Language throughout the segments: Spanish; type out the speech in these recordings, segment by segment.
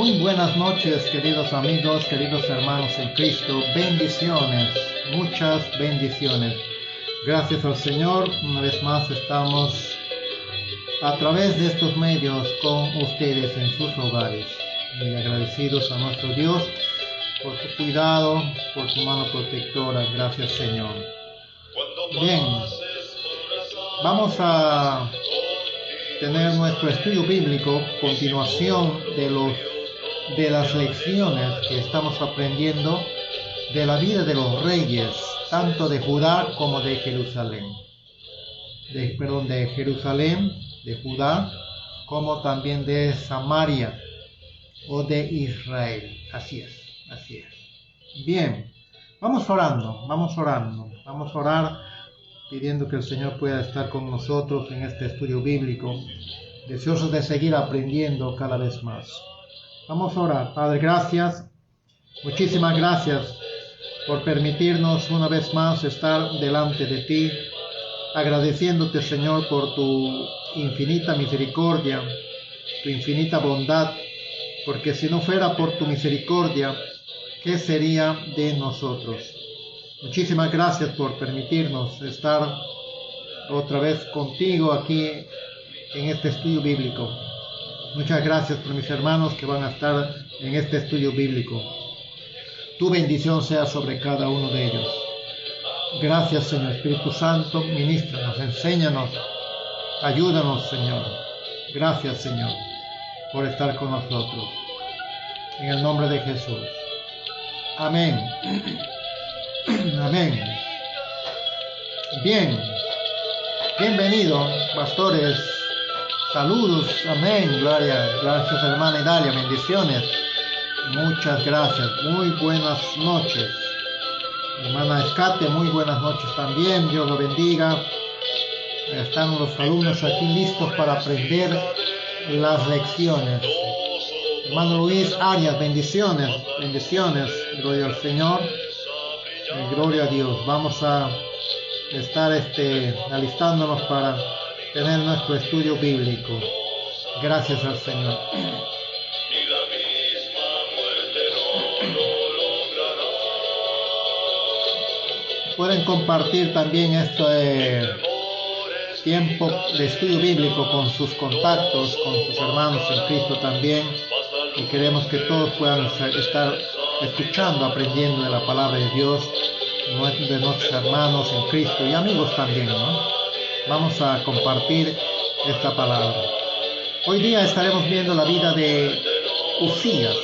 Muy buenas noches, queridos amigos, queridos hermanos en Cristo. Bendiciones, muchas bendiciones. Gracias al Señor, una vez más estamos a través de estos medios con ustedes en sus hogares. Muy agradecidos a nuestro Dios por su cuidado, por su mano protectora. Gracias, Señor. Bien, vamos a tener nuestro estudio bíblico, continuación de las lecciones que estamos aprendiendo de la vida de los reyes, tanto de Judá como de Jerusalén. De Jerusalén, de Judá, como también de Samaria o de Israel. Así es. Bien, vamos orando, vamos a orar pidiendo que el Señor pueda estar con nosotros en este estudio bíblico, deseosos de seguir aprendiendo cada vez más. Vamos a orar. Padre, gracias, muchísimas gracias por permitirnos una vez más estar delante de ti, agradeciéndote, Señor, por tu infinita misericordia, tu infinita bondad, porque si no fuera por tu misericordia, ¿qué sería de nosotros? Muchísimas gracias por permitirnos estar otra vez contigo aquí en este estudio bíblico. Muchas gracias por mis hermanos que van a estar en este estudio bíblico. Tu bendición sea sobre cada uno de ellos. Gracias, Señor Espíritu Santo, ministranos, enséñanos, ayúdanos, Señor. Gracias, Señor, por estar con nosotros. En el nombre de Jesús. Amén. Amén. Bien. Bienvenido, pastores. Saludos. Amén. Gloria. Gracias, hermana Idalia. Bendiciones. Muchas gracias. Muy buenas noches. Hermana Escate, muy buenas noches también. Dios lo bendiga. Están los alumnos aquí listos para aprender las lecciones. Hermano Luis Arias, bendiciones. Gloria al Señor. Gloria a Dios. Vamos a estar alistándonos para tener nuestro estudio bíblico. Gracias al Señor. Pueden compartir también este tiempo de estudio bíblico con sus contactos, con sus hermanos en Cristo también. Y queremos que todos puedan estar escuchando, aprendiendo de la palabra de Dios, de nuestros hermanos en Cristo y amigos también, ¿no? Vamos a compartir esta palabra. Hoy día estaremos viendo la vida de Uzías,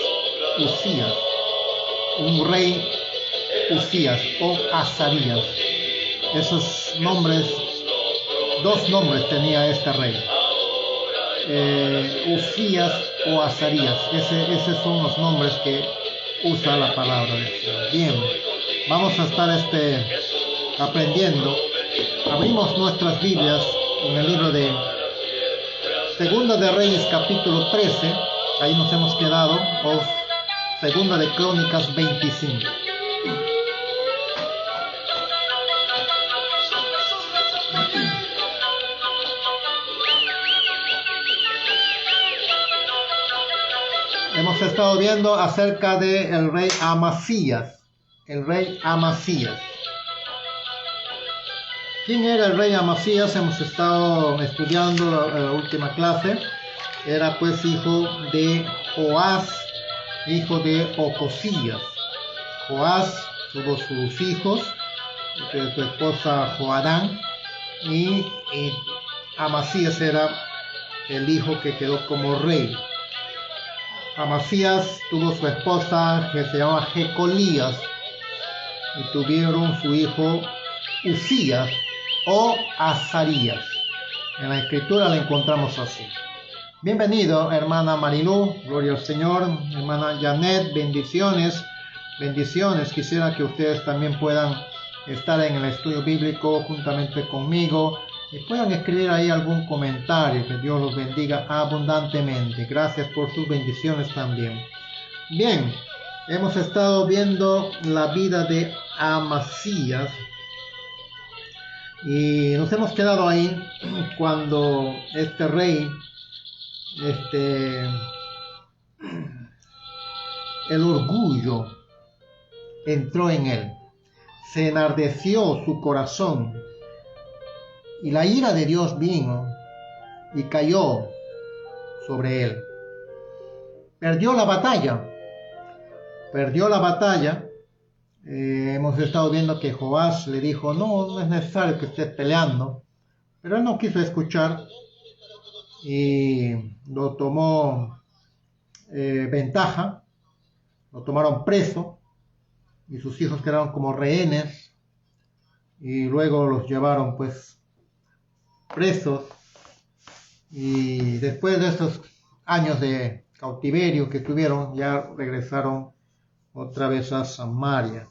un rey Uzías o Azarías. Esos nombres, dos nombres tenía este rey. Uzías o Azarías, esos son los nombres que usa la palabra de Dios. Bien, vamos a estar aprendiendo. Abrimos nuestras Biblias en el libro de Segunda de Reyes capítulo 13, ahí nos hemos quedado, o Segunda de Crónicas 25. Hemos estado viendo acerca del rey Amasías. ¿Quién era el rey Amasías? Hemos estado estudiando la última clase. Era pues hijo de Joás, hijo de Ocosías. Joás tuvo sus hijos, su esposa Joadán, y Amasías era el hijo que quedó como rey. Amasías tuvo su esposa que se llama Jecolías y tuvieron su hijo Uzías o Azarías. En la escritura la encontramos así. Bienvenido, hermana Marilú, gloria al Señor. Hermana Janet, bendiciones. Quisiera que ustedes también puedan estar en el estudio bíblico juntamente conmigo y puedan escribir ahí algún comentario. Que Dios los bendiga abundantemente. Gracias por sus bendiciones también. Bien, hemos estado viendo la vida de Amasías y nos hemos quedado ahí cuando este rey el orgullo entró en él, se enardeció su corazón y la ira de Dios vino y cayó sobre él. Perdió la batalla. Hemos estado viendo que Joás le dijo, no es necesario que estés peleando, pero él no quiso escuchar y lo tomó ventaja, lo tomaron preso y sus hijos quedaron como rehenes y luego los llevaron pues presos, y después de estos años de cautiverio que tuvieron ya regresaron otra vez a Samaria.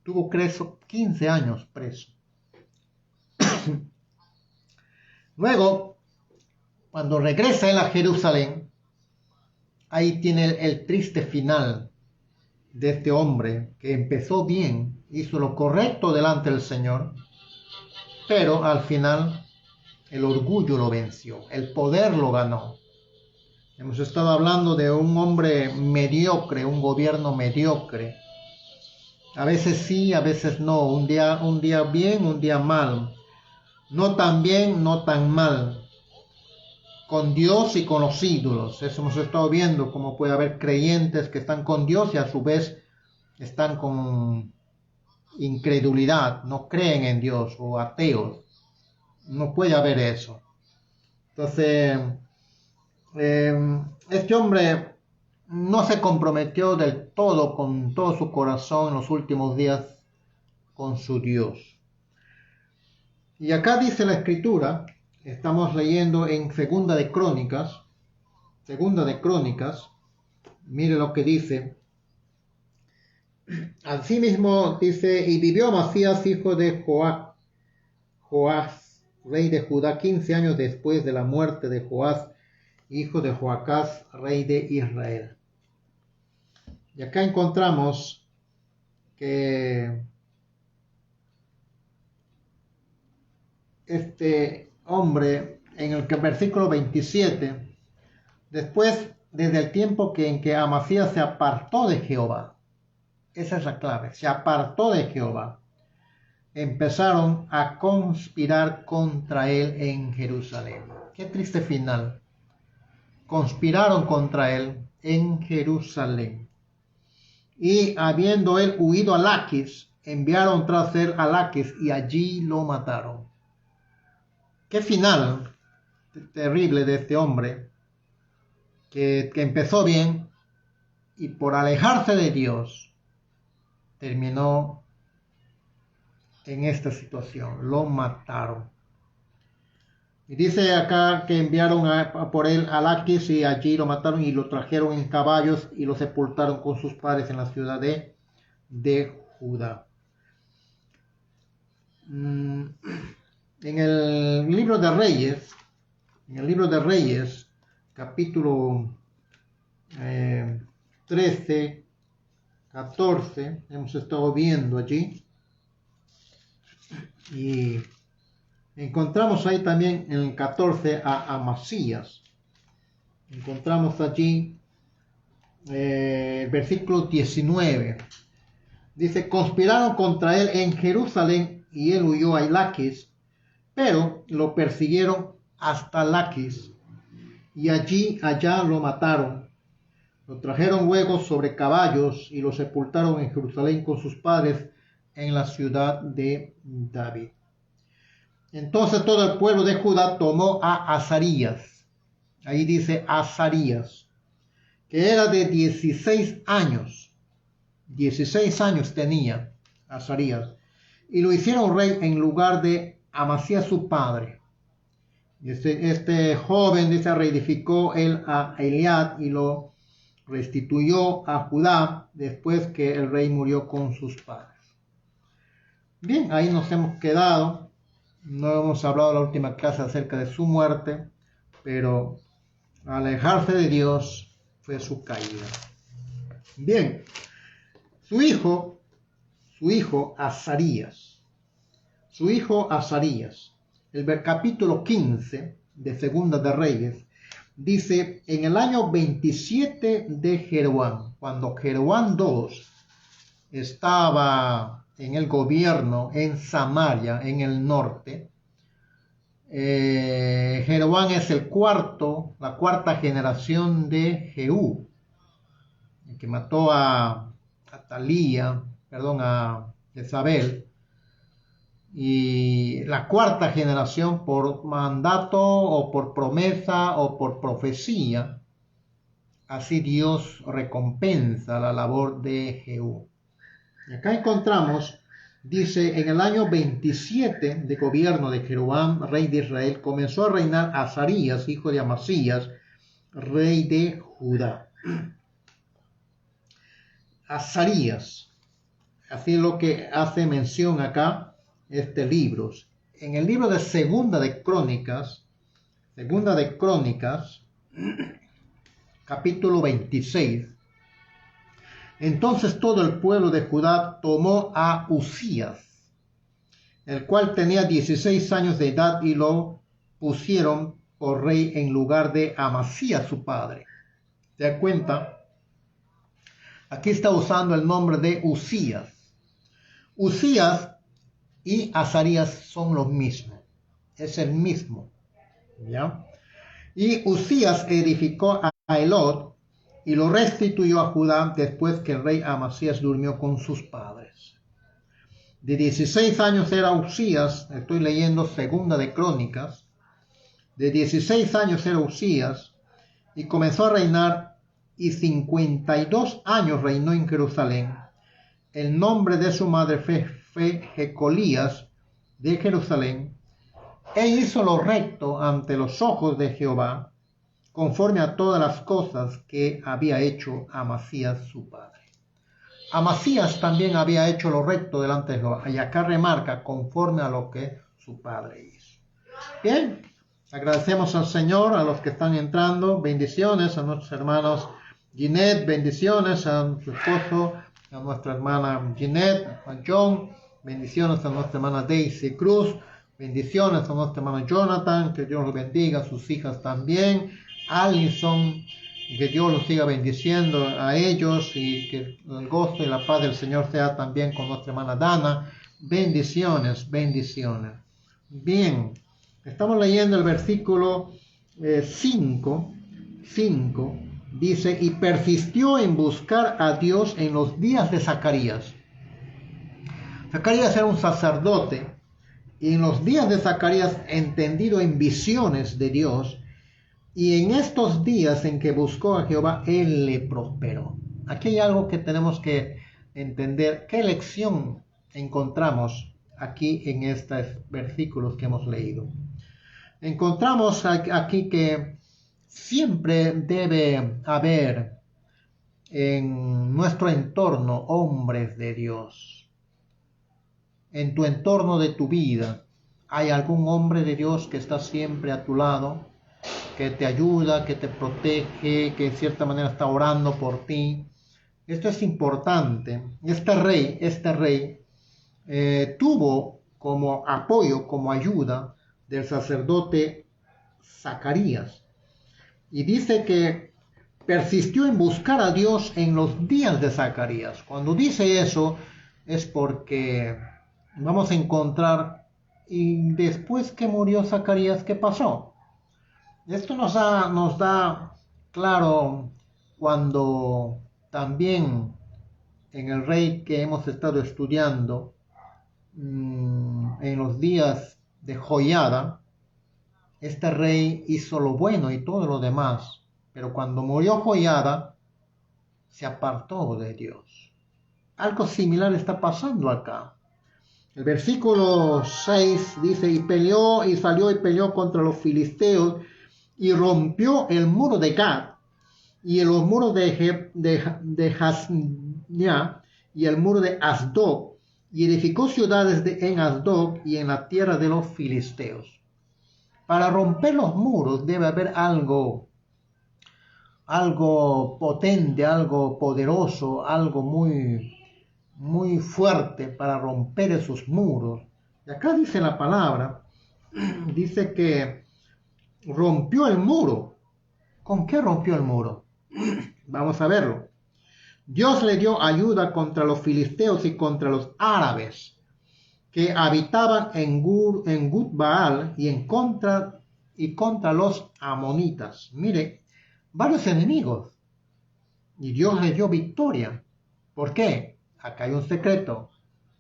Tuvo 15 años preso. Luego, cuando regresa él a Jerusalén, ahí tiene el triste final de este hombre que empezó bien, hizo lo correcto delante del Señor, pero al final el orgullo lo venció, el poder lo ganó. Hemos estado hablando de un hombre mediocre, un gobierno mediocre. A veces sí, a veces no, un día bien, un día mal. No tan bien, no tan mal. Con Dios y con los ídolos. Eso hemos estado viendo, cómo puede haber creyentes que están con Dios y a su vez están con incredulidad, no creen en Dios, o ateos. No puede haber eso. Entonces, este hombre no se comprometió del todo, con todo su corazón en los últimos días con su Dios. Y acá dice la Escritura, estamos leyendo en Segunda de Crónicas, mire lo que dice. Asimismo dice, y vivió Amasías, hijo de Joás, rey de Judá, 15 años después de la muerte de Joás, hijo de Joacás, rey de Israel. Y acá encontramos que este hombre, en el versículo 27, después, desde el tiempo en que Amasías se apartó de Jehová, esa es la clave, se apartó de Jehová, empezaron a conspirar contra él en Jerusalén. Qué triste final. Conspiraron contra él en Jerusalén. Y habiendo él huido a Laquis, enviaron tras él a Laquis y allí lo mataron. Qué final terrible de este hombre que empezó bien y por alejarse de Dios terminó en esta situación. Lo mataron. Y dice acá que enviaron por él a Laquis y allí lo mataron y lo trajeron en caballos y lo sepultaron con sus padres en la ciudad de Judá. En el libro de Reyes, capítulo 13, 14, hemos estado viendo allí, y encontramos ahí también en el 14 a Amasías. Encontramos allí el versículo 19. Dice, conspiraron contra él en Jerusalén y él huyó a Laquis, pero lo persiguieron hasta Laquis y allá lo mataron. Lo trajeron luego sobre caballos y lo sepultaron en Jerusalén con sus padres en la ciudad de David. Entonces todo el pueblo de Judá tomó a Azarías, ahí dice Azarías, que era de 16 años tenía Azarías, y lo hicieron rey en lugar de Amasías su padre. Este joven, dice, reedificó él a Eliad y lo restituyó a Judá después que el rey murió con sus padres. Bien, ahí nos hemos quedado. No hemos hablado en la última clase acerca de su muerte, pero alejarse de Dios fue su caída. Bien, su hijo Azarías, el capítulo 15 de Segunda de Reyes, Dice, en el año 27 de Jeroboam, cuando Jeroboam II estaba en el gobierno en Samaria, en el norte, Jeroboam es la cuarta generación de Jehú, el que mató a Jezabel, y la cuarta generación por mandato o por promesa o por profecía. Así Dios recompensa la labor de Jehú. Y acá encontramos, dice, en el año 27 de gobierno de Jeroboam, rey de Israel, comenzó a reinar Azarías, hijo de Amasías, rey de Judá. Azarías, así es lo que hace mención acá este libro. En el libro de Segunda de Crónicas, capítulo 26, entonces todo el pueblo de Judá tomó a Uzías, el cual tenía 16 años de edad, y lo pusieron por rey en lugar de Amasías su padre. ¿Te das cuenta? Aquí está usando el nombre de Uzías. Uzías y Azarías son los mismos, es el mismo, ¿ya? Y Uzías edificó a Elot y lo restituyó a Judá después que el rey Amasías durmió con sus padres. De 16 años era Uzías, estoy leyendo Segunda de Crónicas, de 16 años era Uzías y comenzó a reinar, y 52 años reinó en Jerusalén. El nombre de su madre fue Jecolías de Jerusalén, e hizo lo recto ante los ojos de Jehová, conforme a todas las cosas que había hecho Amasías su padre. Amasías también había hecho lo recto delante de Jehová, y acá remarca conforme a lo que su padre hizo. Bien, agradecemos al Señor, a los que están entrando, bendiciones a nuestros hermanos Ginette, bendiciones a su esposo, a nuestra hermana Ginette, a John, bendiciones a nuestra hermana Daisy Cruz, bendiciones a nuestro hermano Jonathan, que Dios los bendiga, a sus hijas también, Alison, que Dios los siga bendiciendo a ellos, y que el gozo y la paz del Señor sea también con nuestra hermana Dana. Bendiciones, bendiciones. Bien, estamos leyendo el versículo 5, dice, y persistió en buscar a Dios en los días de Zacarías. Zacarías era un sacerdote, y en los días de Zacarías, entendido en visiones de Dios, y en estos días en que buscó a Jehová, él le prosperó. Aquí hay algo que tenemos que entender. ¿Qué lección encontramos aquí en estos versículos que hemos leído? Encontramos aquí que siempre debe haber en nuestro entorno hombres de Dios. En tu entorno de tu vida, ¿hay algún hombre de Dios que está siempre a tu lado, que te ayuda, que te protege, que en cierta manera está orando por ti? Esto es importante. Este rey tuvo como apoyo, como ayuda del sacerdote Zacarías. Y dice que persistió en buscar a Dios en los días de Zacarías. Cuando dice eso es porque vamos a encontrar, y después que murió Zacarías, ¿qué pasó? Esto nos da claro cuando también en el rey que hemos estado estudiando, en los días de Joiada, este rey hizo lo bueno y todo lo demás, pero cuando murió Joiada, se apartó de Dios. Algo similar está pasando acá. El versículo 6 dice, y peleó y salió y peleó contra los filisteos, y rompió el muro de Gad, y los muros de Jaznia, y el muro de Asdod, y edificó ciudades en Asdod y en la tierra de los filisteos. Para romper los muros debe haber algo potente, algo poderoso, algo muy fuerte para romper esos muros. Y acá dice la palabra, dice que rompió el muro. ¿Con qué rompió el muro? Vamos a verlo. Dios le dio ayuda contra los filisteos y contra los árabes que habitaban en Gud-Baal y contra los amonitas. Mire, varios enemigos. Y Dios le dio victoria. ¿Por qué? Acá hay un secreto.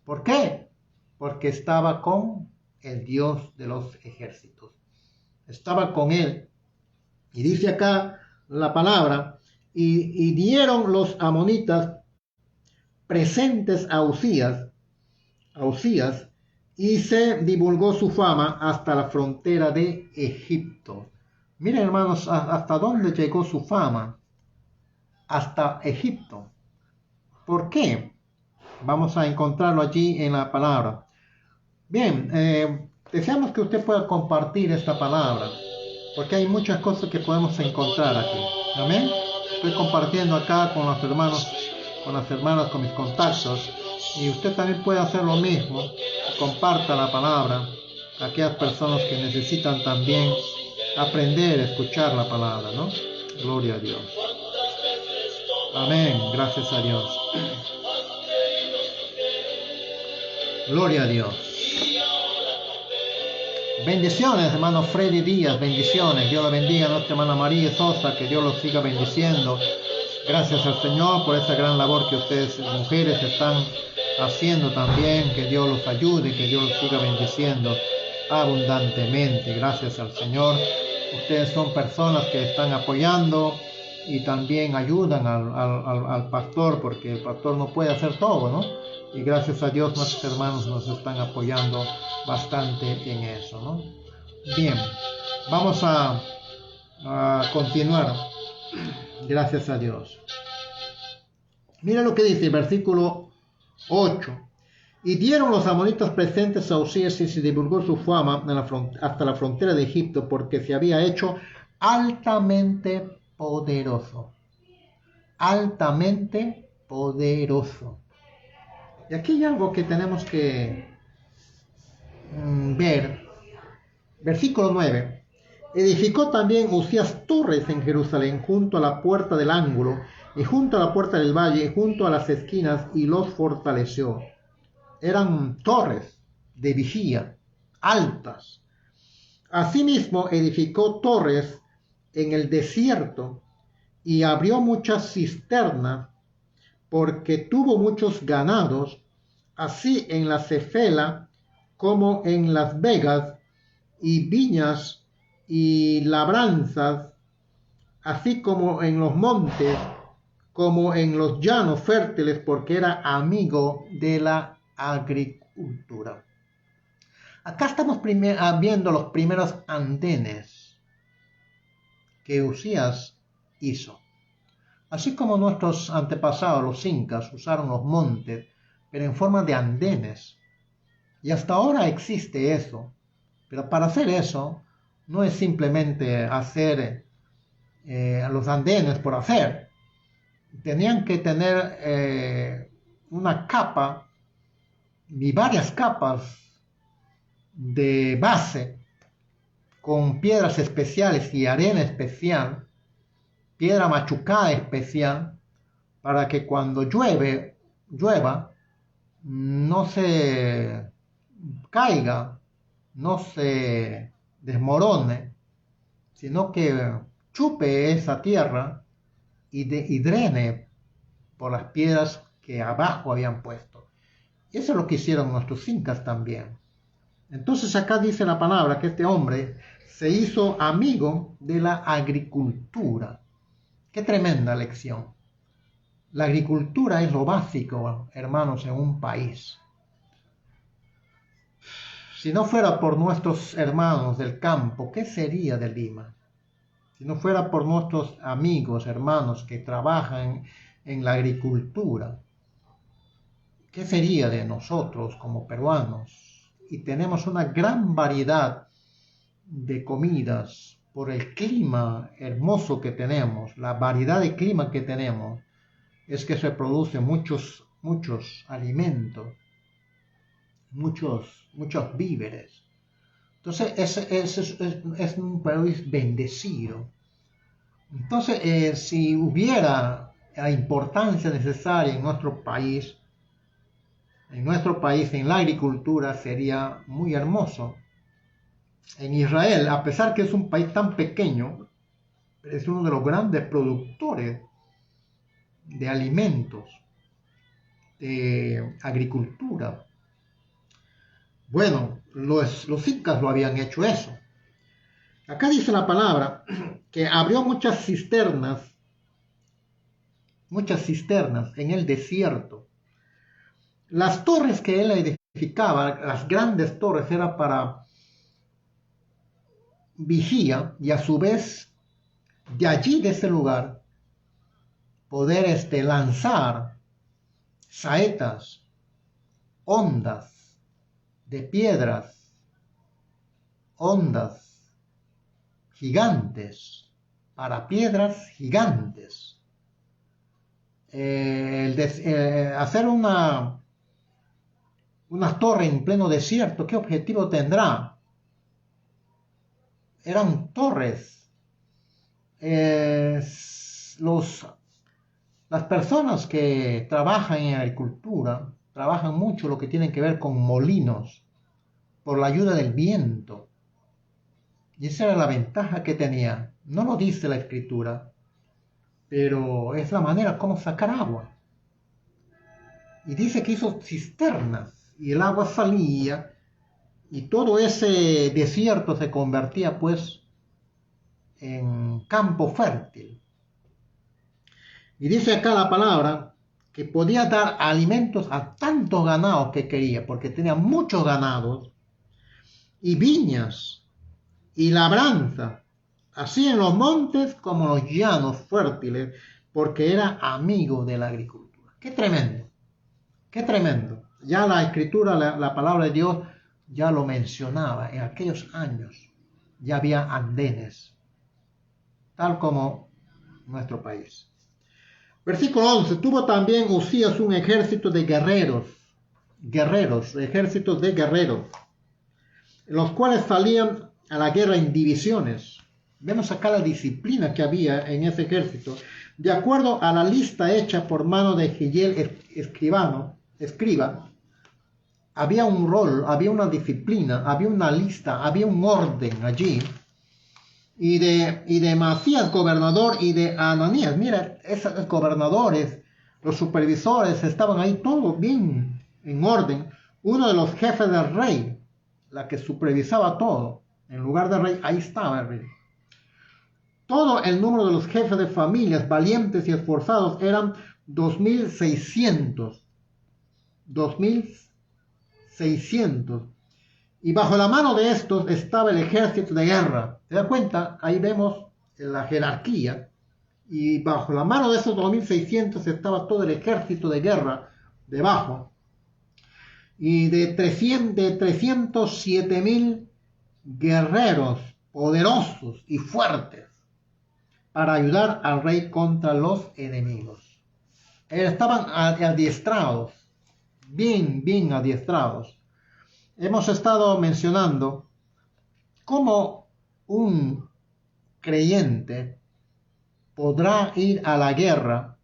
¿Por qué? Porque estaba con el Dios de los ejércitos. Estaba con él. Y dice acá la palabra, y dieron los amonitas presentes a Usías, y se divulgó su fama hasta la frontera de Egipto. Miren, hermanos, hasta dónde llegó su fama. Hasta Egipto. ¿Por qué? Vamos a encontrarlo allí en la palabra. Bien, deseamos que usted pueda compartir esta palabra, porque hay muchas cosas que podemos encontrar aquí. Amén. Estoy compartiendo acá con los hermanos, con las hermanas, con mis contactos, y usted también puede hacer lo mismo. Comparta la palabra a aquellas personas que necesitan también aprender a escuchar la palabra, ¿no? Gloria a Dios. Amén. Gracias a Dios. Gloria a Dios. Bendiciones, hermano Freddy Díaz, bendiciones. Dios la bendiga a nuestra hermana María Sosa, que Dios los siga bendiciendo. Gracias al Señor por esa gran labor que ustedes, mujeres, están haciendo también. Que Dios los ayude, que Dios los siga bendiciendo abundantemente. Gracias al Señor. Ustedes son personas que están apoyando y también ayudan al pastor, porque el pastor no puede hacer todo, ¿no? Y gracias a Dios nuestros hermanos nos están apoyando bastante en eso, ¿no? Bien, vamos a continuar. Gracias a Dios. Mira lo que dice el versículo 8. Y dieron los amonitas presentes a Usías y se divulgó su fama hasta la frontera de Egipto, porque se había hecho altamente poderoso. Altamente poderoso. Y aquí hay algo que tenemos que ver. Versículo 9. Edificó también Usías torres en Jerusalén, junto a la puerta del ángulo, y junto a la puerta del valle, y junto a las esquinas, y los fortaleció. Eran torres de vigía, altas. Asimismo edificó torres en el desierto, y abrió muchas cisternas, porque tuvo muchos ganados, así en la Cefela como en las vegas, y viñas y labranzas, así como en los montes, como en los llanos fértiles, porque era amigo de la agricultura. Acá estamos viendo los primeros andenes que Usías hizo. Así como nuestros antepasados, los incas, usaron los montes, pero en forma de andenes. Y hasta ahora existe eso. Pero para hacer eso, no es simplemente hacer los andenes por hacer. Tenían que tener una capa y varias capas de base con piedras especiales y arena especial, piedra machucada especial, para que cuando llueva, no se caiga, no se desmorone, sino que chupe esa tierra y drene por las piedras que abajo habían puesto. Y eso es lo que hicieron nuestros incas también. Entonces acá dice la palabra que este hombre se hizo amigo de la agricultura. Qué tremenda lección. La agricultura es lo básico, hermanos, en un país. Si no fuera por nuestros hermanos del campo, ¿qué sería de Lima? Si no fuera por nuestros amigos, hermanos que trabajan en la agricultura, ¿qué sería de nosotros como peruanos? Y tenemos una gran variedad de comidas por el clima hermoso que tenemos, la variedad de clima que tenemos, es que se producen muchos alimentos, muchos víveres. Entonces es un país bendecido, Entonces, si hubiera la importancia necesaria en nuestro país, en la agricultura, sería muy hermoso. En Israel, a pesar que es un país tan pequeño, es uno de los grandes productores de alimentos, de agricultura. Bueno, los incas lo habían hecho eso. Acá dice la palabra que abrió muchas cisternas en el desierto. Las torres que él edificaba, las grandes torres, eran para vigía y a su vez de allí, de ese lugar, poder lanzar saetas, ondas de piedras, ondas gigantes, para piedras gigantes. Hacer una torre en pleno desierto, ¿qué objetivo tendrá? Eran torres. Las personas que trabajan en agricultura trabajan mucho lo que tiene que ver con molinos por la ayuda del viento. Y esa era la ventaja que tenía. No lo dice la escritura, pero es la manera como sacar agua. Y dice que hizo cisternas y el agua salía y todo ese desierto se convertía pues en campo fértil. Y dice acá la palabra que podía dar alimentos a tantos ganados que quería, porque tenía muchos ganados y viñas y labranza, así en los montes como en los llanos fértiles, porque era amigo de la agricultura. ¡Qué tremendo! ¡Qué tremendo! Ya la escritura, la palabra de Dios ya lo mencionaba. En aquellos años ya había andenes, tal como nuestro país. Versículo 11. Tuvo también Usías un ejército de ejércitos de guerreros, los cuales salían a la guerra en divisiones. Vemos acá la disciplina que había en ese ejército, de acuerdo a la lista hecha por mano de Jehiel escriba. Había un rol, había una disciplina, había una lista, había un orden allí. Y de Masías, gobernador, y de Ananías. Mira, esos gobernadores, los supervisores, estaban ahí todos bien en orden. Uno de los jefes del rey, la que supervisaba todo, en lugar del rey, ahí estaba el rey. Todo el número de los jefes de familias, valientes y esforzados, eran 2.600. 2.600. Y bajo la mano de estos estaba el ejército de guerra. ¿Te das cuenta? Ahí vemos la jerarquía. Y bajo la mano de esos 2.600 estaba todo el ejército de guerra debajo. Y de 307.000 guerreros poderosos y fuertes para ayudar al rey contra los enemigos. Estaban adiestrados, bien adiestrados. Hemos estado mencionando cómo un creyente podrá ir a la guerra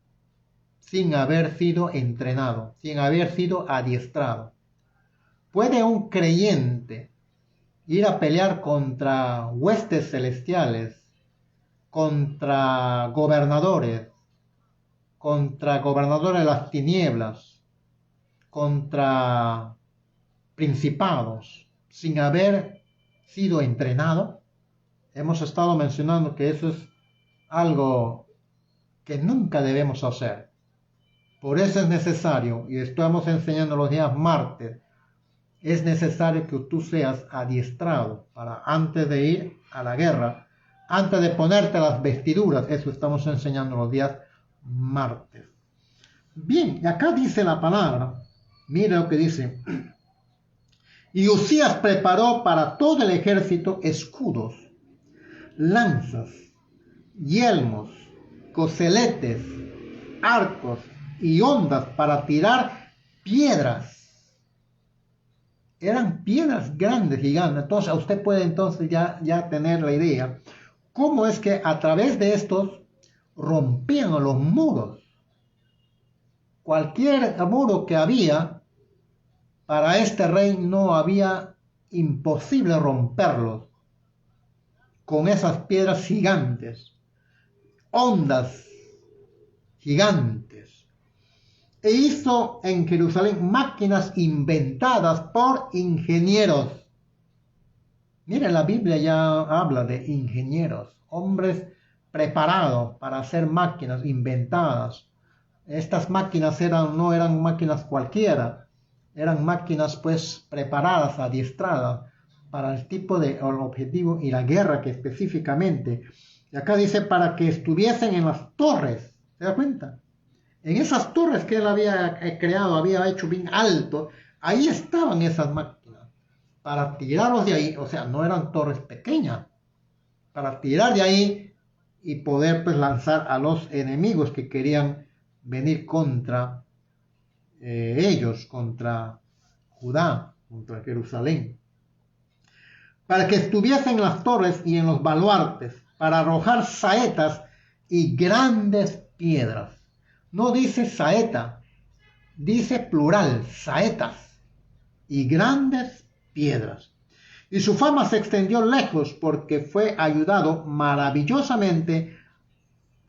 sin haber sido entrenado, sin haber sido adiestrado. ¿Puede un creyente ir a pelear contra huestes celestiales, contra gobernadores de las tinieblas, contra principados, sin haber sido entrenado? Hemos estado mencionando que eso es algo que nunca debemos hacer. Por eso es necesario, y estamos enseñando los días martes, es necesario que tú seas adiestrado para antes de ir a la guerra, antes de ponerte las vestiduras. Eso estamos enseñando los días martes. Bien, y acá dice la palabra, mira lo que dice. Y Usías preparó para todo el ejército escudos, lanzas, yelmos, coseletes, arcos y ondas para tirar piedras. Eran piedras grandes, gigantes. Entonces usted puede entonces ya tener la idea cómo es que a través de estos rompían los muros. Cualquier muro que había, para este rey no había imposible romperlos con esas piedras gigantes, ondas gigantes. E hizo en Jerusalén máquinas inventadas por ingenieros. Miren, la Biblia ya habla de ingenieros, hombres preparados para hacer máquinas inventadas. Estas máquinas no eran máquinas cualquiera, eran máquinas pues preparadas, adiestradas para el tipo de objetivo y la guerra que específicamente. Y acá dice para que estuviesen en las torres, ¿se da cuenta? En esas torres que él había creado, había hecho bien alto, ahí estaban esas máquinas. Para tirarlos de ahí, o sea, no eran torres pequeñas, para tirar de ahí y poder pues lanzar a los enemigos que querían venir contra ellos, contra Judá, contra Jerusalén. Para que estuviesen en las torres y en los baluartes, para arrojar saetas y grandes piedras. No dice saeta, dice plural, saetas y grandes piedras. Y su fama se extendió lejos porque fue ayudado maravillosamente.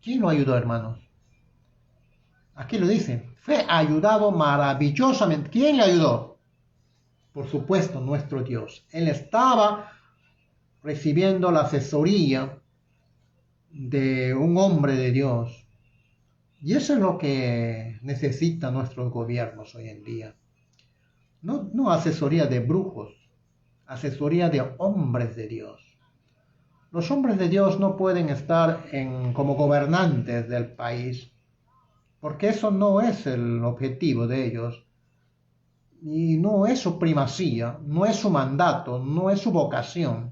¿Quién lo ayudó, hermanos? Aquí lo dice, fue ayudado maravillosamente. ¿Quién le ayudó? Por supuesto, nuestro Dios. Él estaba recibiendo la asesoría de un hombre de Dios. Y eso es lo que necesitan nuestros gobiernos hoy en día. No asesoría de brujos, asesoría de hombres de Dios. Los hombres de Dios no pueden estar como gobernantes del país, porque eso no es el objetivo de ellos, y no es su primacía, no es su mandato, no es su vocación.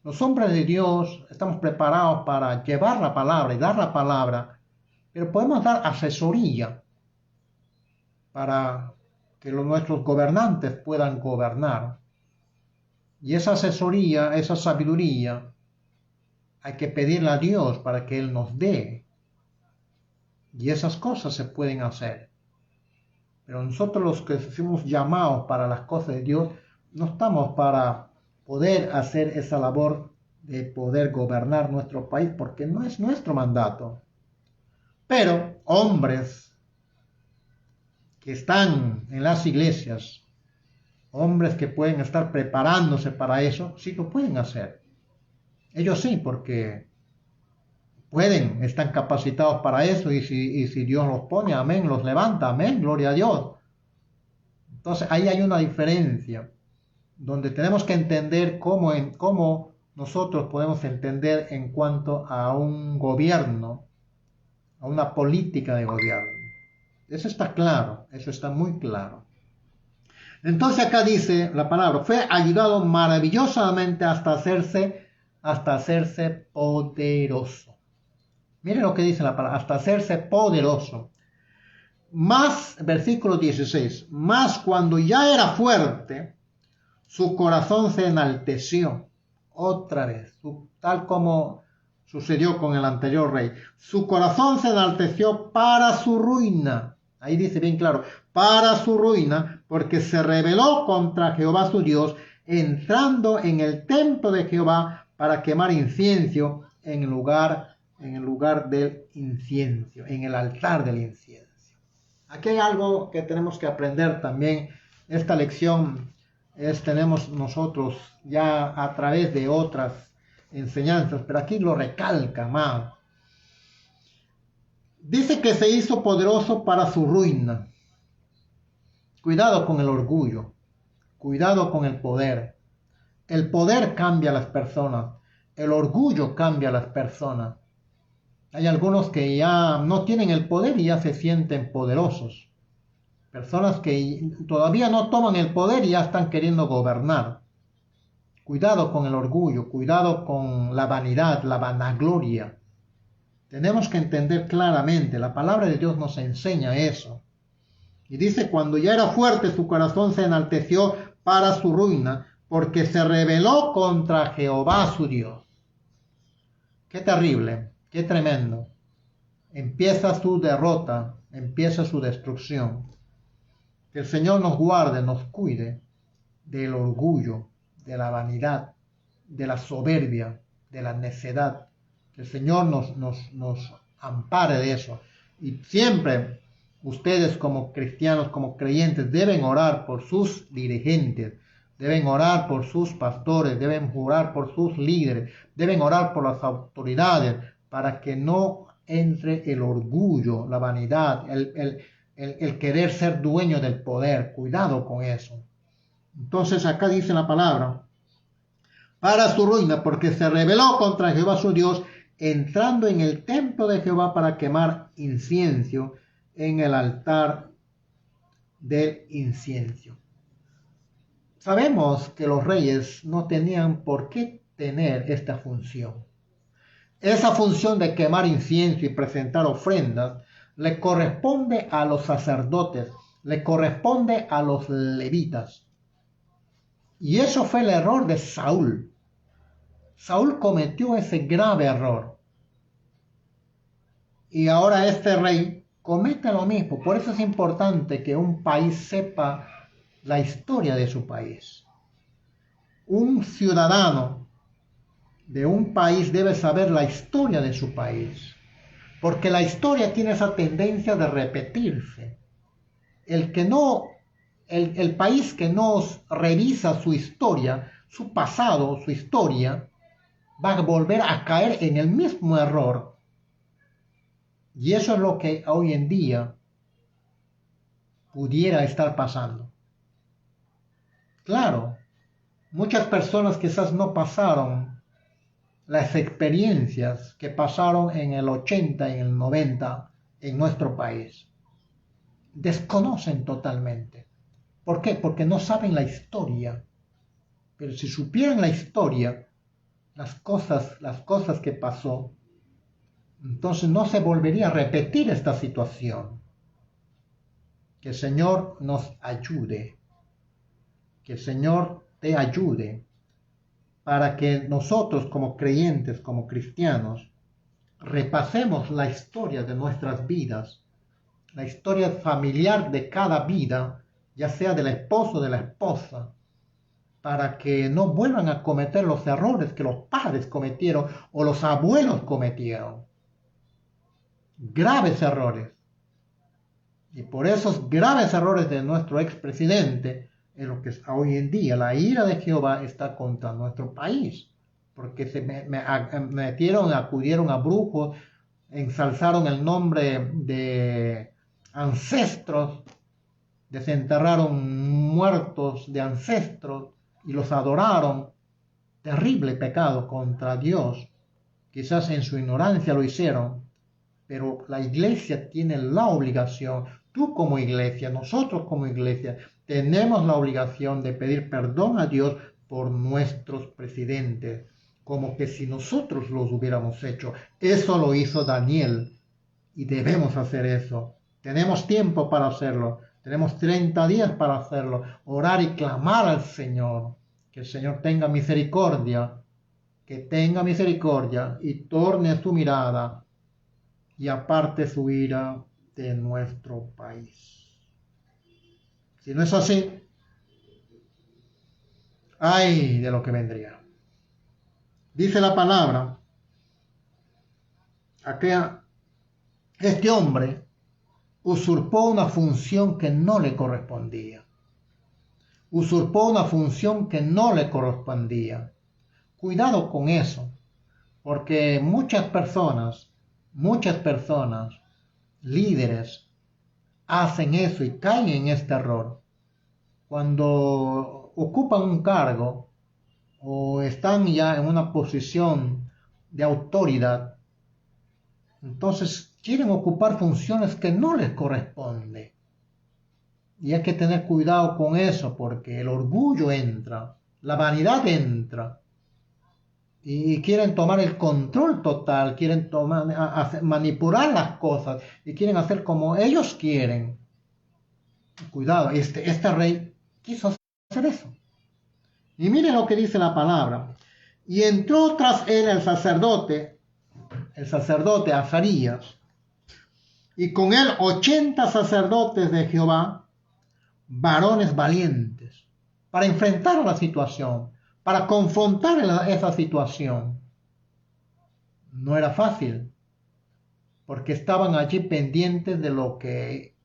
Los hombres de Dios estamos preparados para llevar la palabra y dar la palabra, pero podemos dar asesoría para que nuestros gobernantes puedan gobernar. Y esa asesoría, esa sabiduría, hay que pedirle a Dios para que Él nos dé. Y esas cosas se pueden hacer. Pero nosotros los que fuimos llamados para las cosas de Dios, no estamos para poder hacer esa labor de poder gobernar nuestro país, porque no es nuestro mandato. Pero hombres que están en las iglesias, hombres que pueden estar preparándose para eso, sí lo pueden hacer. Ellos sí, porque pueden, están capacitados para eso, y si Dios los pone, amén, los levanta, amén, gloria a Dios. Entonces ahí hay una diferencia, donde tenemos que entender cómo nosotros podemos entender en cuanto a un gobierno, a una política de gobierno. Eso está claro, eso está muy claro. Entonces acá dice la palabra, fue ayudado maravillosamente hasta hacerse poderoso. Miren lo que dice la palabra, hasta hacerse poderoso. Más, versículo 16, más cuando ya era fuerte, su corazón se enalteció. Otra vez, tal como sucedió con el anterior rey. Su corazón se enalteció para su ruina. Ahí dice bien claro, para su ruina, porque se rebeló contra Jehová su Dios, entrando en el templo de Jehová para quemar incienso en el lugar del incienso, en el altar del incienso. Aquí hay algo que tenemos que aprender también. Esta lección tenemos nosotros ya a través de otras enseñanzas, pero aquí lo recalca más. Dice que se hizo poderoso para su ruina. Cuidado con el orgullo, cuidado con el poder. El poder cambia a las personas, el orgullo cambia a las personas. Hay algunos que ya no tienen el poder y ya se sienten poderosos. Personas que todavía no toman el poder y ya están queriendo gobernar. Cuidado con el orgullo, cuidado con la vanidad, la vanagloria. Tenemos que entender claramente, la palabra de Dios nos enseña eso. Y dice, cuando ya era fuerte, su corazón se enalteció para su ruina, porque se rebeló contra Jehová su Dios. Qué terrible, qué tremendo. empieza su derrota, empieza su destrucción. Que el Señor nos guarde, nos cuide del orgullo, de la vanidad, de la soberbia, de la necedad. Que el Señor nos ampare de eso. Y siempre ustedes como cristianos, como creyentes, deben orar por sus dirigentes, deben orar por sus pastores, deben orar por sus líderes, deben orar por las autoridades para que no entre el orgullo, la vanidad, el querer ser dueño del poder. Cuidado con eso. Entonces acá dice la palabra, para su ruina, porque se rebeló contra Jehová su Dios, entrando en el templo de Jehová para quemar incienso en el altar del incienso. Sabemos que los reyes no tenían por qué tener esta función. Esa función de quemar incienso y presentar ofrendas le corresponde a los sacerdotes, le corresponde a los levitas. Y eso fue el error de Saúl. Saúl cometió ese grave error. Y ahora este rey comete lo mismo. Por eso es importante que un país sepa la historia de su país. Un ciudadano de un país debe saber la historia de su país. Porque la historia tiene esa tendencia de repetirse. El país que no revisa su historia, su pasado, su historia, va a volver a caer en el mismo error. Y eso es lo que hoy en día pudiera estar pasando. Claro, muchas personas quizás no pasaron las experiencias que pasaron en el 80 y en el 90 en nuestro país. Desconocen totalmente. ¿Por qué? Porque no saben la historia. Pero si supieran la historia, las cosas que pasó, entonces no se volvería a repetir esta situación. Que el Señor nos ayude. Que el Señor te ayude para que nosotros como creyentes, como cristianos, repasemos la historia de nuestras vidas, la historia familiar de cada vida, ya sea del esposo o de la esposa, para que no vuelvan a cometer los errores que los padres cometieron o los abuelos cometieron. Graves errores. Y por esos graves errores de nuestro expresidente, es lo que hoy en día la ira de Jehová está contra nuestro país. Porque acudieron a brujos, ensalzaron el nombre de ancestros, desenterraron muertos de ancestros y los adoraron. Terrible pecado contra Dios. Quizás en su ignorancia lo hicieron, pero la iglesia tiene la obligación, tú como iglesia, nosotros como iglesia, tenemos la obligación de pedir perdón a Dios por nuestros presidentes, como que si nosotros los hubiéramos hecho. Eso lo hizo Daniel y debemos hacer eso. Tenemos tiempo para hacerlo, tenemos 30 días para hacerlo, orar y clamar al Señor, que el Señor tenga misericordia, y torne su mirada y aparte su ira de nuestro país. Si no es así, ay de lo que vendría. Dice la palabra, este hombre usurpó una función que no le correspondía. Usurpó una función que no le correspondía. Cuidado con eso, porque muchas personas, líderes, hacen eso y caen en este error. Cuando ocupan un cargo o están ya en una posición de autoridad, entonces quieren ocupar funciones que no les corresponden. Y hay que tener cuidado con eso, porque el orgullo entra, la vanidad entra, y quieren tomar el control total, quieren manipular las cosas, y quieren hacer como ellos quieren. Cuidado, este rey quiso hacer eso. Y miren lo que dice la palabra. Y entró tras él el sacerdote Azarías, y con él 80 sacerdotes de Jehová, varones valientes, para enfrentar la situación, para confrontar esa situación. No era fácil, porque estaban allí pendientes de lo que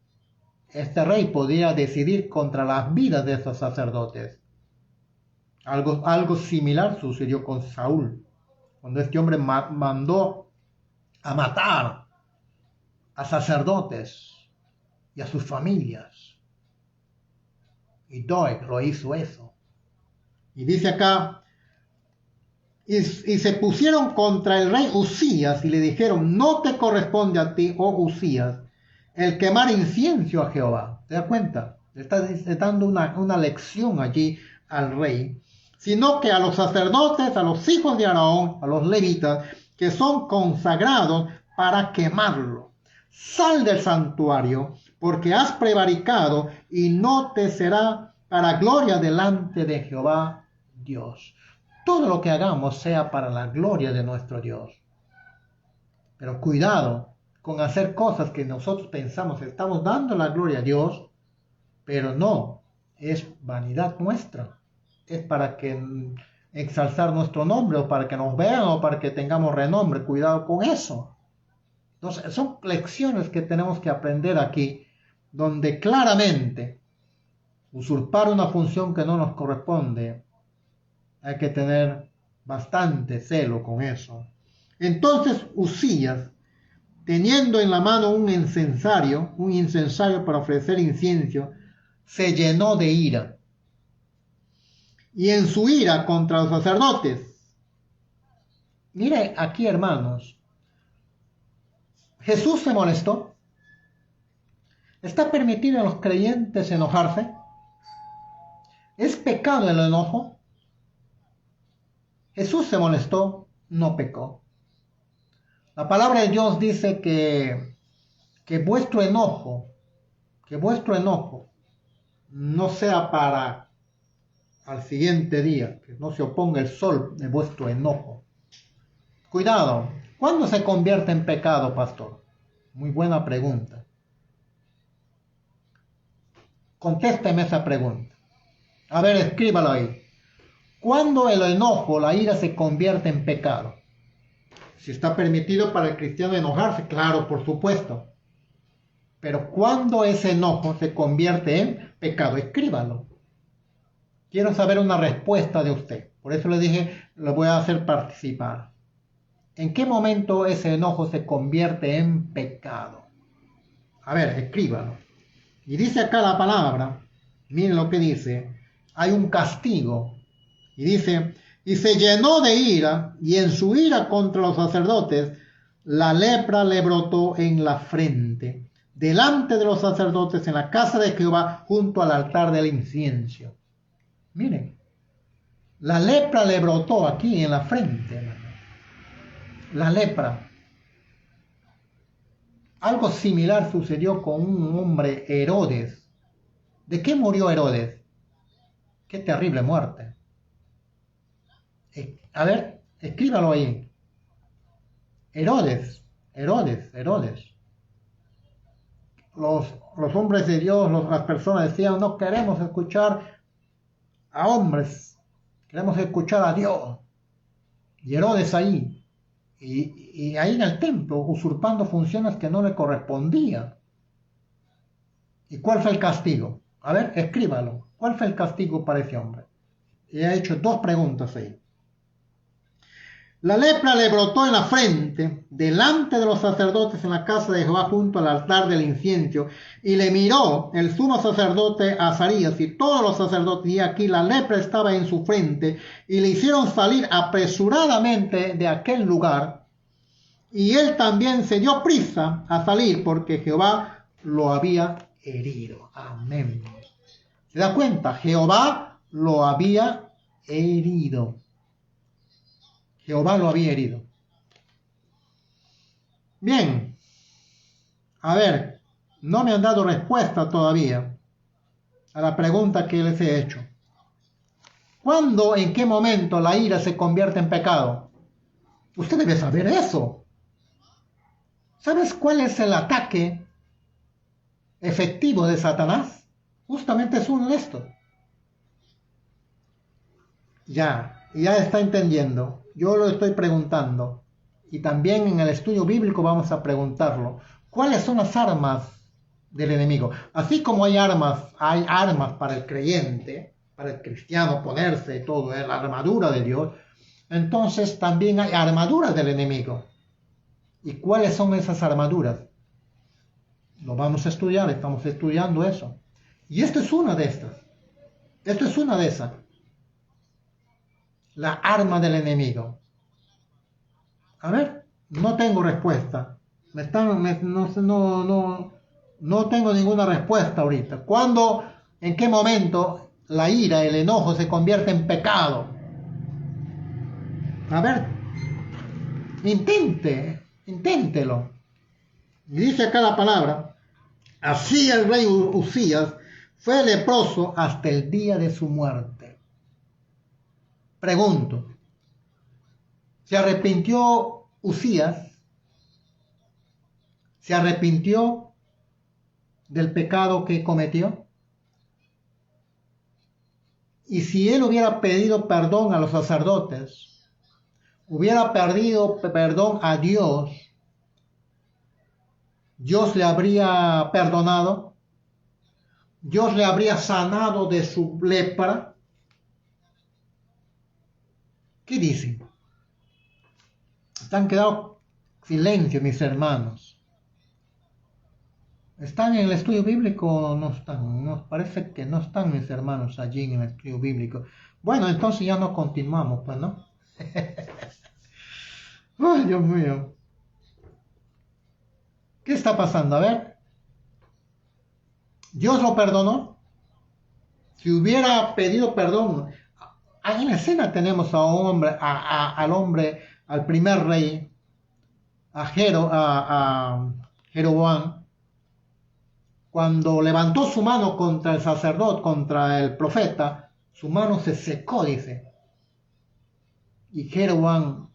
este rey podía decidir contra las vidas de esos sacerdotes. Algo similar sucedió con Saúl, cuando este hombre mandó a matar a sacerdotes y a sus familias. Y Doeg lo hizo eso. Y dice acá, y se pusieron contra el rey Usías y le dijeron, no te corresponde a ti, oh Usías, el quemar incienso a Jehová. ¿Te das cuenta? Le está dando una lección allí al rey, sino que a los sacerdotes, a los hijos de Aarón, a los levitas, que son consagrados para quemarlo. Sal del santuario, porque has prevaricado y no te será para gloria delante de Jehová Dios. Todo lo que hagamos sea para la gloria de nuestro Dios. Pero cuidado con hacer cosas que nosotros pensamos que estamos dando la gloria a Dios, pero no, es vanidad nuestra. Es para que exaltar nuestro nombre, o para que nos vean, o para que tengamos renombre. Cuidado con eso. Entonces, son lecciones que tenemos que aprender aquí, donde claramente usurpar una función que no nos corresponde, hay que tener bastante celo con eso. Entonces Usías, teniendo en la mano un incensario para ofrecer incienso, se llenó de ira. Y en su ira contra los sacerdotes, mire aquí, hermanos, Jesús se molestó. ¿Está permitido a los creyentes enojarse? ¿Es pecado el enojo? Jesús se molestó, no pecó. La palabra de Dios dice que vuestro enojo no sea para al siguiente día, que no se oponga el sol de vuestro enojo. Cuidado, ¿cuándo se convierte en pecado, pastor? Muy buena pregunta. Contésteme esa pregunta. A ver, escríbalo ahí. ¿Cuándo el enojo, la ira, se convierte en pecado? Si está permitido para el cristiano enojarse, claro, por supuesto. Pero ¿cuándo ese enojo se convierte en pecado? Escríbalo. Quiero saber una respuesta de usted. Por eso le dije, lo voy a hacer participar. ¿En qué momento ese enojo se convierte en pecado? A ver, escríbalo. Y dice acá la palabra, miren lo que dice, hay un castigo. Y dice, y se llenó de ira, y en su ira contra los sacerdotes, la lepra le brotó en la frente, delante de los sacerdotes en la casa de Jehová, junto al altar del incienso. Miren, la lepra le brotó aquí en la frente. La lepra. Algo similar sucedió con un hombre, Herodes. ¿De qué murió Herodes? Qué terrible muerte. A ver, escríbalo ahí. Herodes. Los hombres de Dios, las personas decían, no queremos escuchar a hombres, queremos escuchar a Dios. Y Herodes ahí, y ahí en el templo, usurpando funciones que no le correspondían. ¿Y cuál fue el castigo? A ver, escríbalo. ¿Cuál fue el castigo para ese hombre? Y ha hecho dos preguntas ahí. La lepra le brotó en la frente, delante de los sacerdotes en la casa de Jehová, junto al altar del incienso, y le miró el sumo sacerdote Azarías y todos los sacerdotes, y aquí la lepra estaba en su frente, y le hicieron salir apresuradamente de aquel lugar, y él también se dio prisa a salir, porque Jehová lo había herido. Amén. ¿Se da cuenta? Jehová lo había herido. Jehová lo había herido. Bien, a ver, no me han dado respuesta todavía a la pregunta que les he hecho. ¿Cuándo, en qué momento la ira se convierte en pecado? Usted debe saber eso. ¿Sabes cuál es el ataque efectivo de Satanás? Justamente es uno de estos. Ya está entendiendo. Yo lo estoy preguntando. Y también en el estudio bíblico vamos a preguntarlo. ¿Cuáles son las armas del enemigo? Así como hay armas para el creyente, para el cristiano ponerse todo, la armadura de Dios. Entonces también hay armaduras del enemigo. ¿Y cuáles son esas armaduras? Lo vamos a estudiar, estamos estudiando eso. Y esto es una de estas. Esto es una de esas. La arma del enemigo. A ver, no tengo respuesta. No tengo ninguna respuesta ahorita. ¿Cuándo, en qué momento la ira, el enojo se convierte en pecado? A ver, inténtelo. Y dice acá la palabra, así el rey Usías fue leproso hasta el día de su muerte. Pregunto, ¿se arrepintió Usías? ¿Se arrepintió del pecado que cometió? Y si él hubiera pedido perdón a los sacerdotes, hubiera pedido perdón a Dios, ¿Dios le habría perdonado? ¿Dios le habría sanado de su lepra? ¿Qué dicen? Están quedados silencio, mis hermanos. ¿Están en el estudio bíblico o no están? Nos parece que no están mis hermanos allí en el estudio bíblico. Bueno, entonces ya no continuamos, pues, ¿no? Ay, Dios mío. ¿Qué está pasando? A ver. ¿Dios lo perdonó? Si hubiera pedido perdón. Ahí en la escena tenemos a un hombre, al primer rey, a Jeroboam, cuando levantó su mano contra el sacerdote, contra el profeta, su mano se secó, dice. Y Jeroboam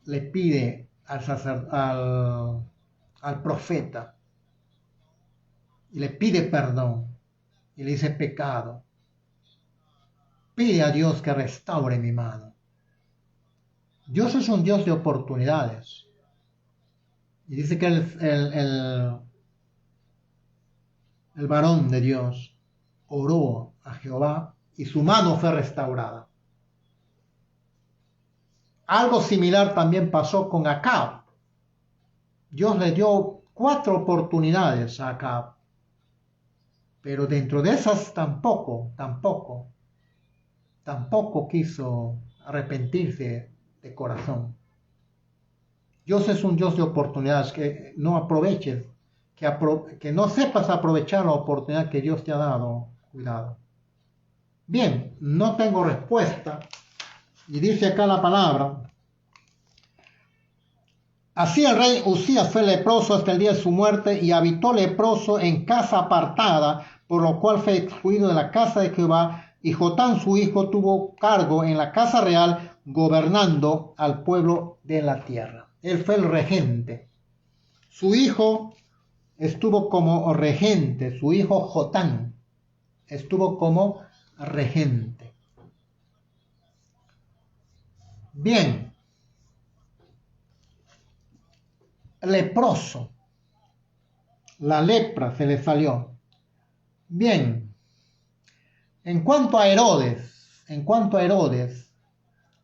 le pide al profeta, y le pide perdón, y le dice pecado. Pide a Dios que restaure mi mano. Dios es un Dios de oportunidades. Y dice que el varón de Dios oró a Jehová y su mano fue restaurada. Algo similar también pasó con Acab. Dios le dio 4 oportunidades a Acab, pero dentro de esas tampoco quiso arrepentirse de corazón. Dios es un Dios de oportunidades, que no aproveches, que no sepas aprovechar la oportunidad que Dios te ha dado. Cuidado. Bien, no tengo respuesta. Y dice acá la palabra, así el rey Usías fue leproso hasta el día de su muerte y habitó leproso en casa apartada, por lo cual fue excluido de la casa de Jehová, y Jotán su hijo tuvo cargo en la casa real, gobernando al pueblo de la tierra. Él fue el regente. Su hijo estuvo como regente, su hijo Jotán estuvo como regente. Bien. Leproso. La lepra se le salió. Bien. En cuanto a Herodes,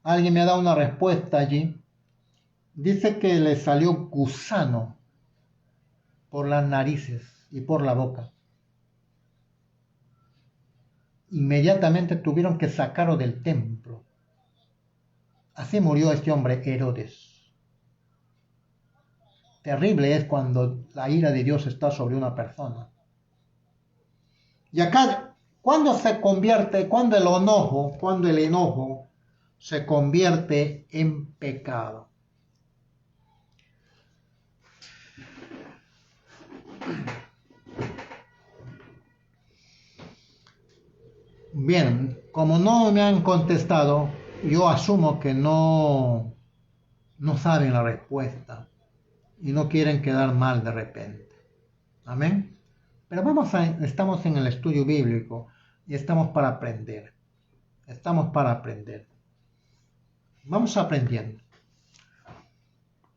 alguien me ha dado una respuesta allí. Dice que le salió gusano por las narices y por la boca. Inmediatamente tuvieron que sacarlo del templo. Así murió este hombre Herodes. Terrible es cuando la ira de Dios está sobre una persona. Y acá, cuando el enojo se convierte en pecado. Bien, como no me han contestado, yo asumo que no saben la respuesta. y no quieren quedar mal de repente. Amén. Pero estamos en el estudio bíblico y estamos para aprender. Estamos para aprender. Vamos aprendiendo.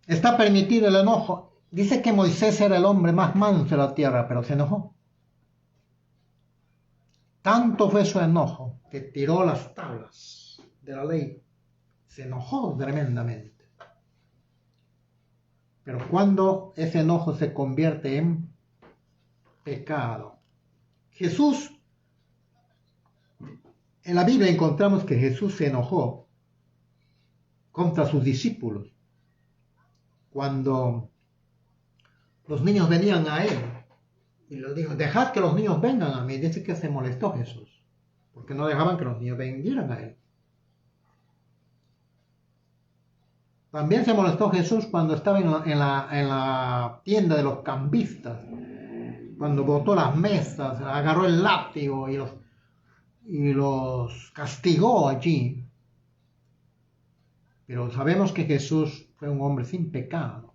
Está permitido el enojo. Dice que Moisés era el hombre más manso de la tierra, pero se enojó. Tanto fue su enojo que tiró las tablas de la ley. Se enojó tremendamente. Pero cuando ese enojo se convierte en pecado. Jesús, en la Biblia encontramos que Jesús se enojó contra sus discípulos cuando los niños venían a él y le dijo: dejad que los niños vengan a mí. Dice que se molestó Jesús porque no dejaban que los niños vinieran a él. También se molestó Jesús cuando estaba en la tienda de los cambistas, cuando botó las mesas, agarró el látigo y los castigó allí. Pero sabemos que Jesús fue un hombre sin pecado.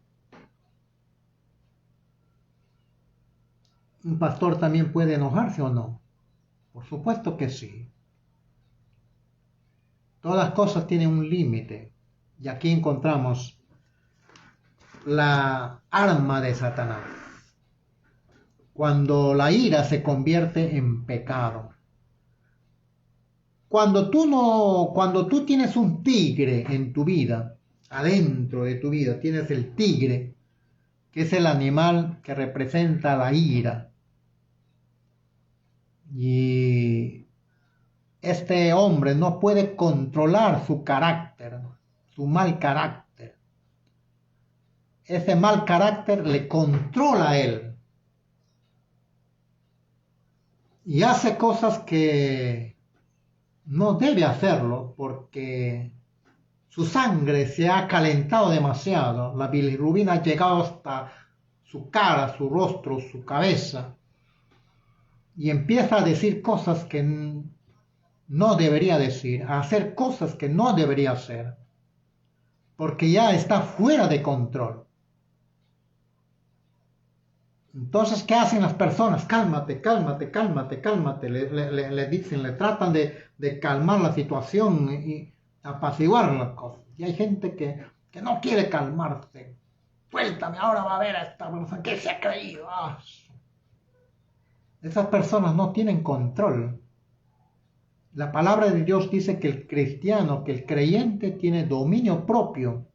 ¿Un pastor también puede enojarse o no? Por supuesto que sí. Todas las cosas tienen un límite. Y aquí encontramos la arma de Satanás. Cuando la ira se convierte en pecado. Cuando tú tienes un tigre en tu vida, adentro de tu vida tienes el tigre, que es el animal que representa la ira. Y este hombre no puede controlar su carácter, su mal carácter. Ese mal carácter le controla a él. Y hace cosas que no debe hacerlo porque su sangre se ha calentado demasiado. La bilirrubina ha llegado hasta su cara, su rostro, su cabeza. Y empieza a decir cosas que no debería decir, a hacer cosas que no debería hacer, porque ya está fuera de control. Entonces, ¿qué hacen las personas? Cálmate, cálmate, cálmate, cálmate. Le dicen, le tratan de calmar la situación y apaciguar las cosas. Y hay gente que no quiere calmarse. Suéltame, ahora va a ver a esta persona que se ha creído. ¡Ah! Esas personas no tienen control. La palabra de Dios dice que el cristiano, que el creyente tiene dominio propio.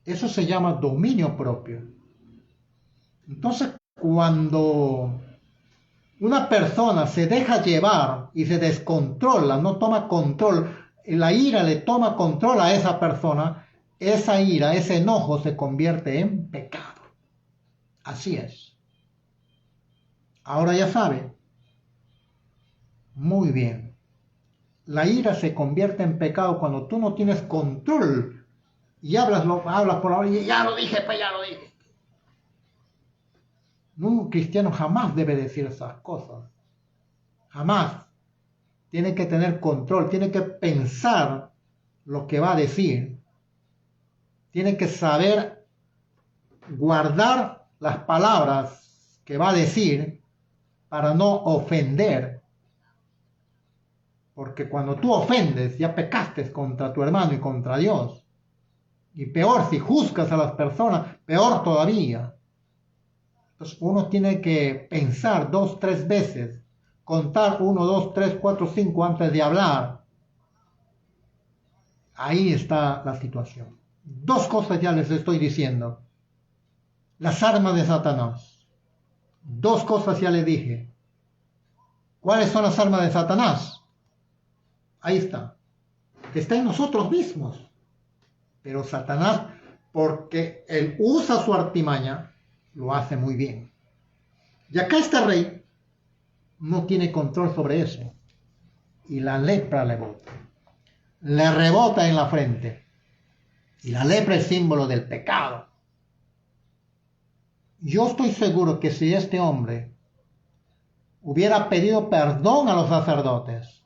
Eso se llama dominio propio. Entonces, cuando una persona se deja llevar y se descontrola, no toma control, la ira le toma control a esa persona, esa ira, ese enojo se convierte en pecado. Así es. Ahora ya sabe. Muy bien. La ira se convierte en pecado cuando tú no tienes control y hablas por la hora y ya lo dije, pues ya lo dije. Un cristiano jamás debe decir esas cosas. Jamás. Tiene que tener control, tiene que pensar lo que va a decir. Tiene que saber guardar las palabras que va a decir para no ofender. Porque cuando tú ofendes, ya pecaste contra tu hermano y contra Dios. Y peor, si juzgas a las personas, peor todavía. Entonces uno tiene que pensar 2, 3 veces, contar 1, 2, 3, 4, 5 antes de hablar. Ahí está la situación. 2 cosas ya les estoy diciendo. Las armas de Satanás. 2 cosas ya les dije. ¿Cuáles son las armas de Satanás? Ahí está. Que está en nosotros mismos. Pero Satanás, porque él usa su artimaña, lo hace muy bien. Y acá este rey no tiene control sobre eso. Y la lepra le bota. Le rebota en la frente. Y la lepra es símbolo del pecado. Yo estoy seguro que si este hombre hubiera pedido perdón a los sacerdotes,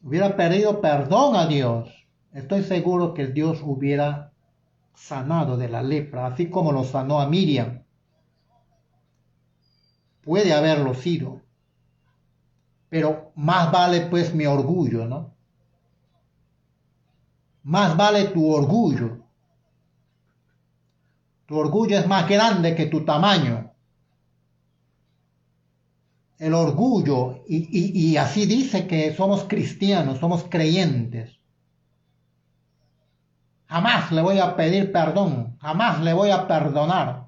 hubiera pedido perdón a Dios, estoy seguro que Dios hubiera sanado de la lepra, así como lo sanó a Miriam. Puede haberlo sido, pero más vale pues mi orgullo, ¿no? Más vale tu orgullo. Tu orgullo es más grande que tu tamaño. El orgullo, y así dice que somos cristianos, somos creyentes. Jamás le voy a pedir perdón, jamás le voy a perdonar.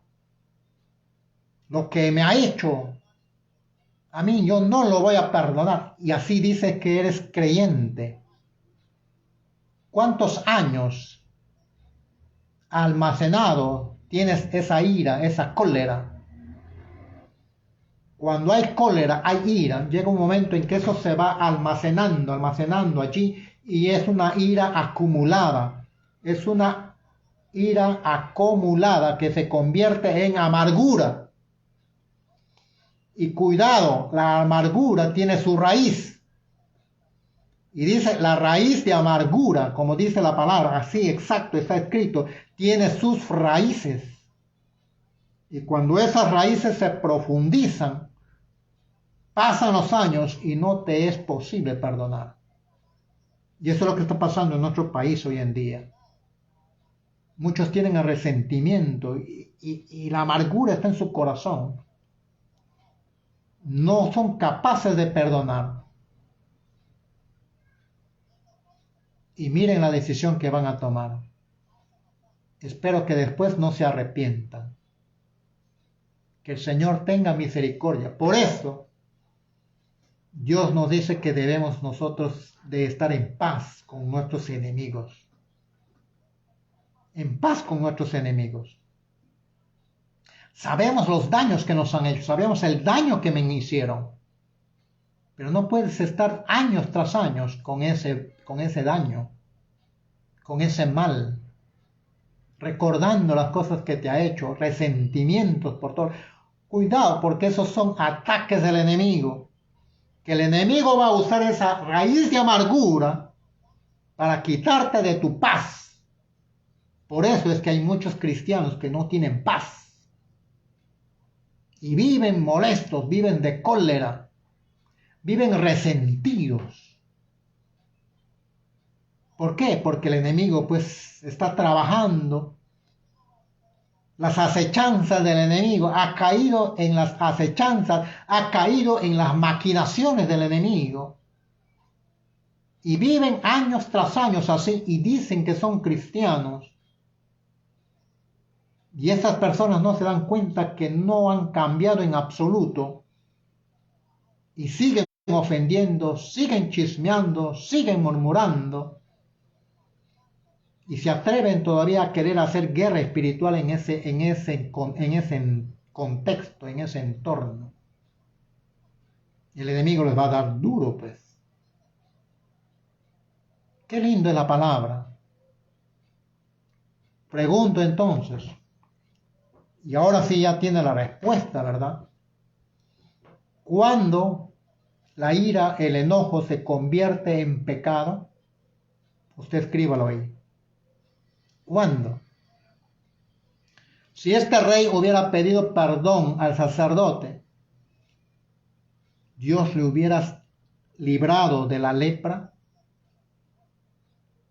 Lo que me ha hecho a mí, yo no lo voy a perdonar. Y así dices que eres creyente. ¿Cuántos años almacenado tienes esa ira, esa cólera? Cuando hay cólera, hay ira. Llega un momento en que eso se va almacenando allí, y es una ira acumulada. Es una ira acumulada que se convierte en amargura. Y cuidado, la amargura tiene su raíz. Y dice, la raíz de amargura, como dice la palabra, así exacto está escrito, tiene sus raíces. Y cuando esas raíces se profundizan, pasan los años y no te es posible perdonar. Y eso es lo que está pasando en nuestro país hoy en día. Muchos tienen el resentimiento y la amargura está en su corazón. No son capaces de perdonar. Y miren la decisión que van a tomar. Espero que después no se arrepientan. Que el Señor tenga misericordia. Por eso, Dios nos dice que debemos nosotros de estar en paz con nuestros enemigos. En paz con nuestros enemigos. Sabemos los daños que nos han hecho. Sabemos el daño que me hicieron. Pero no puedes estar años tras años con ese daño, con ese mal, recordando las cosas que te ha hecho, resentimientos por todo. Cuidado, porque esos son ataques del enemigo. Que el enemigo va a usar esa raíz de amargura para quitarte de tu paz. Por eso es que hay muchos cristianos que no tienen paz. Y viven molestos, viven de cólera. Viven resentidos. ¿Por qué? Porque el enemigo pues está trabajando. Las acechanzas del enemigo, ha caído en las acechanzas, ha caído en las maquinaciones del enemigo. Y viven años tras años así y dicen que son cristianos. Y esas personas no se dan cuenta que no han cambiado en absoluto. Y siguen ofendiendo, siguen chismeando, siguen murmurando. Y se atreven todavía a querer hacer guerra espiritual en ese contexto, en ese entorno. El enemigo les va a dar duro, pues. Qué lindo es la palabra. Pregunto entonces, y ahora sí ya tiene la respuesta, ¿verdad? ¿Cuándo la ira, el enojo se convierte en pecado? Usted escríbalo ahí. ¿Cuándo? Si este rey hubiera pedido perdón al sacerdote, Dios le hubiera librado de la lepra,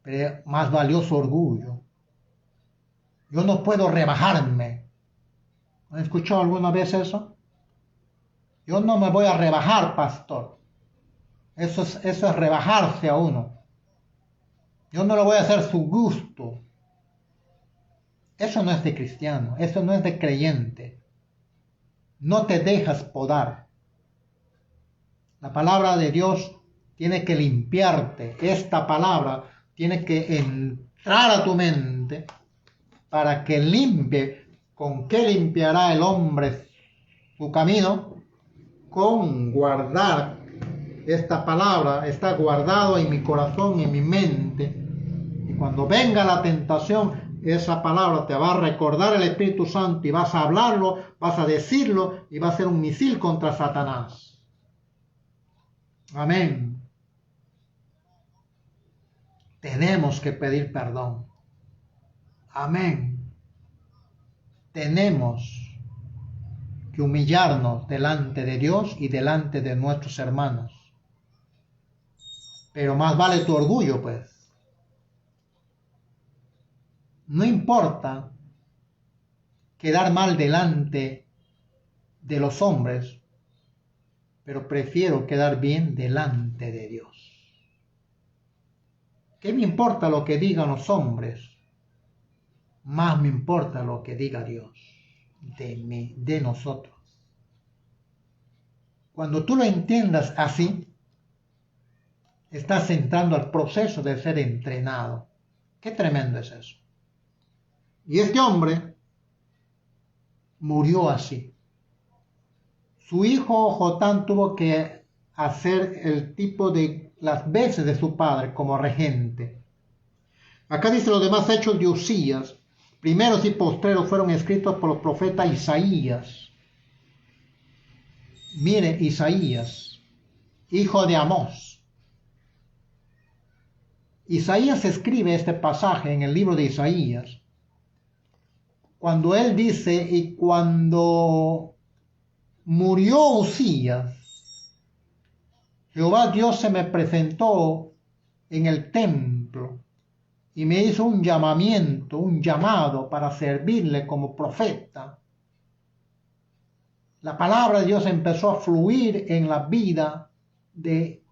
pero más valió su orgullo. Yo no puedo rebajarme. ¿Han escuchado alguna vez eso? Yo no me voy a rebajar, pastor. Eso es rebajarse a uno. Yo no lo voy a hacer su gusto. Eso no es de cristiano, eso no es de creyente. No te dejas podar. La palabra de Dios tiene que limpiarte. Esta palabra tiene que entrar a tu mente para que limpie. ¿Con qué limpiará el hombre su camino? Con guardar esta palabra. Está guardado en mi corazón, en mi mente. Y cuando venga la tentación, esa palabra te va a recordar el Espíritu Santo y vas a hablarlo, vas a decirlo y va a ser un misil contra Satanás. Amén. Tenemos que pedir perdón. Amén. tenemos que humillarnos delante de Dios y delante de nuestros hermanos. Pero más vale tu orgullo, pues. No importa quedar mal delante de los hombres, pero prefiero quedar bien delante de Dios. ¿Qué me importa lo que digan los hombres? Más me importa lo que diga Dios de nosotros. Cuando tú lo entiendas así, estás entrando al proceso de ser entrenado. Qué tremendo es eso. Y este hombre murió así. Su hijo Jotán tuvo que hacer el tipo de las veces de su padre como regente. Acá dice los demás hechos de Usías, primeros y postreros fueron escritos por el profeta Isaías. Mire, Isaías, hijo de Amós. Isaías escribe este pasaje en el libro de Isaías, cuando él dice, y cuando murió Usías, Jehová Dios se me presentó en el templo y me hizo un llamamiento, un llamado para servirle como profeta. La palabra de Dios empezó a fluir en la vida de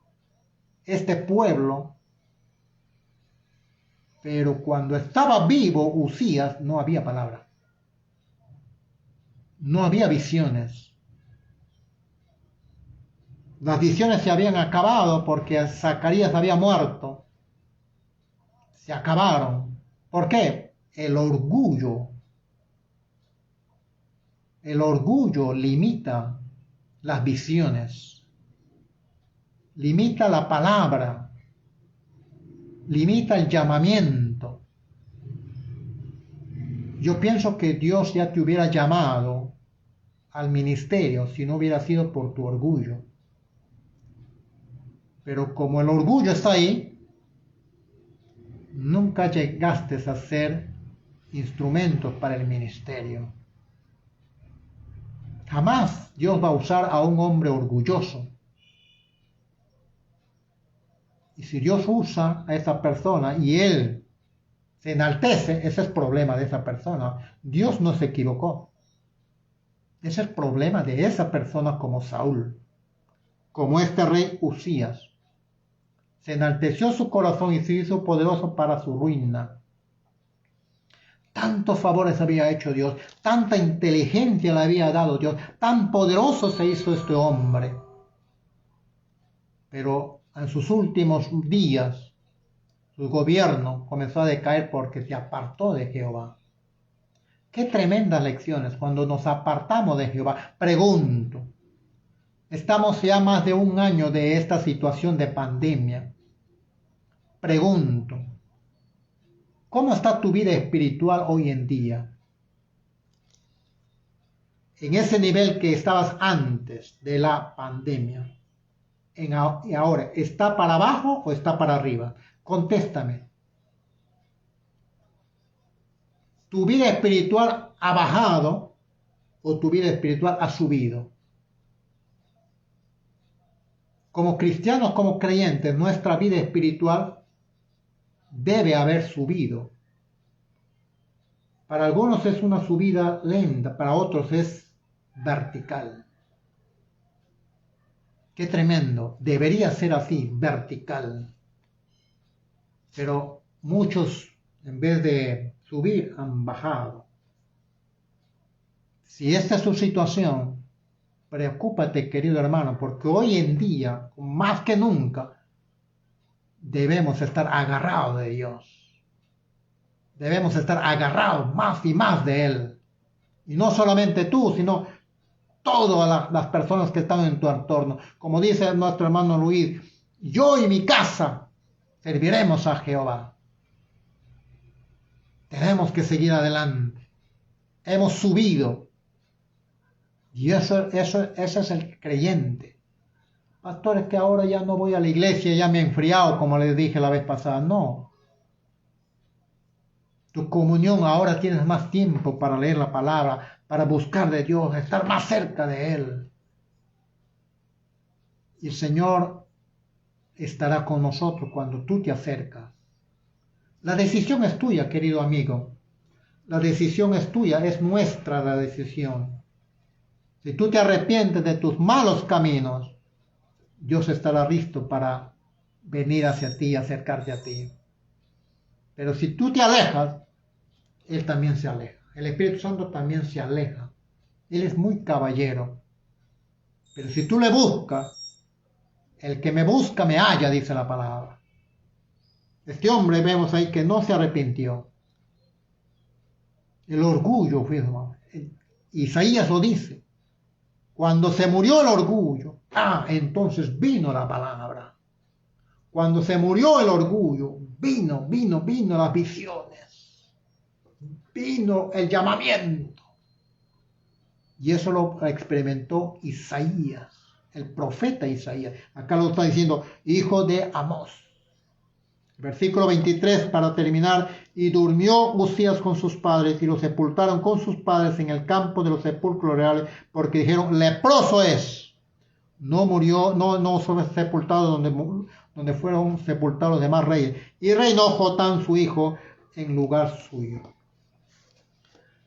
este pueblo, pero cuando estaba vivo Usías no había palabra, no había visiones. Las visiones se habían acabado porque Zacarías había muerto. Se acabaron. ¿Por qué? El orgullo limita las visiones, limita la palabra, limita el llamamiento. Yo pienso que Dios ya te hubiera llamado al ministerio si no hubiera sido por tu orgullo. Pero como el orgullo está ahí, nunca llegaste a ser instrumentos para el ministerio. Jamás Dios va a usar a un hombre orgulloso. Y si Dios usa a esa persona y él se enaltece, ese es el problema de esa persona. Dios no se equivocó. Ese es el problema de esa persona como Saúl, como este rey Usías. Se enalteció su corazón y se hizo poderoso para su ruina. Tantos favores había hecho Dios, tanta inteligencia le había dado Dios, tan poderoso se hizo este hombre. Pero en sus últimos días, su gobierno comenzó a decaer porque se apartó de Jehová. Qué tremendas lecciones cuando nos apartamos de Jehová. Pregunto, estamos ya más de un año de esta situación de pandemia. Pregunto, ¿cómo está tu vida espiritual hoy en día? En ese nivel que estabas antes de la pandemia. Y ahora, ¿está para abajo o está para arriba? Contéstame. ¿Tu vida espiritual ha bajado o tu vida espiritual ha subido? Como cristianos, como creyentes, nuestra vida espiritual debe haber subido. Para algunos es una subida lenta, para otros es vertical. Qué tremendo, debería ser así, vertical. Pero muchos, en vez de subir, han bajado. Si esta es su situación, preocúpate, querido hermano, porque hoy en día, más que nunca, debemos estar agarrados de Dios. Debemos estar agarrados más y más de Él. Y no solamente tú, sino todas las personas que están en tu entorno. Como dice nuestro hermano Luis, yo y mi casa serviremos a Jehová. Tenemos que seguir adelante. Hemos subido. Y ese es el creyente. Pastor, es que ahora ya no voy a la iglesia, ya me he enfriado, como les dije la vez pasada. No. Tu comunión, ahora tienes más tiempo para leer la palabra, para buscar de Dios, estar más cerca de Él. Y el Señor estará con nosotros cuando tú te acercas. La decisión es tuya, querido amigo. La decisión es tuya, es nuestra la decisión. Si tú te arrepientes de tus malos caminos, Dios estará listo para venir hacia ti y acercarse a ti. Pero si tú te alejas, Él también se aleja. El Espíritu Santo también se aleja. Él es muy caballero. Pero si tú le buscas, el que me busca me halla, dice la palabra. Este hombre vemos ahí que no se arrepintió. El orgullo, Isaías lo dice. Cuando se murió el orgullo, entonces vino la palabra. Cuando se murió el orgullo, vino las visiones. Vino el llamamiento. Y eso lo experimentó Isaías, el profeta Isaías. Acá lo está diciendo, hijo de Amós. Versículo 23 para terminar. Y durmió Uzías con sus padres y lo sepultaron con sus padres en el campo de los sepulcros reales, porque dijeron, leproso es. No murió, no fue sepultado donde fueron sepultados los demás reyes. Y reinó Jotán su hijo en lugar suyo.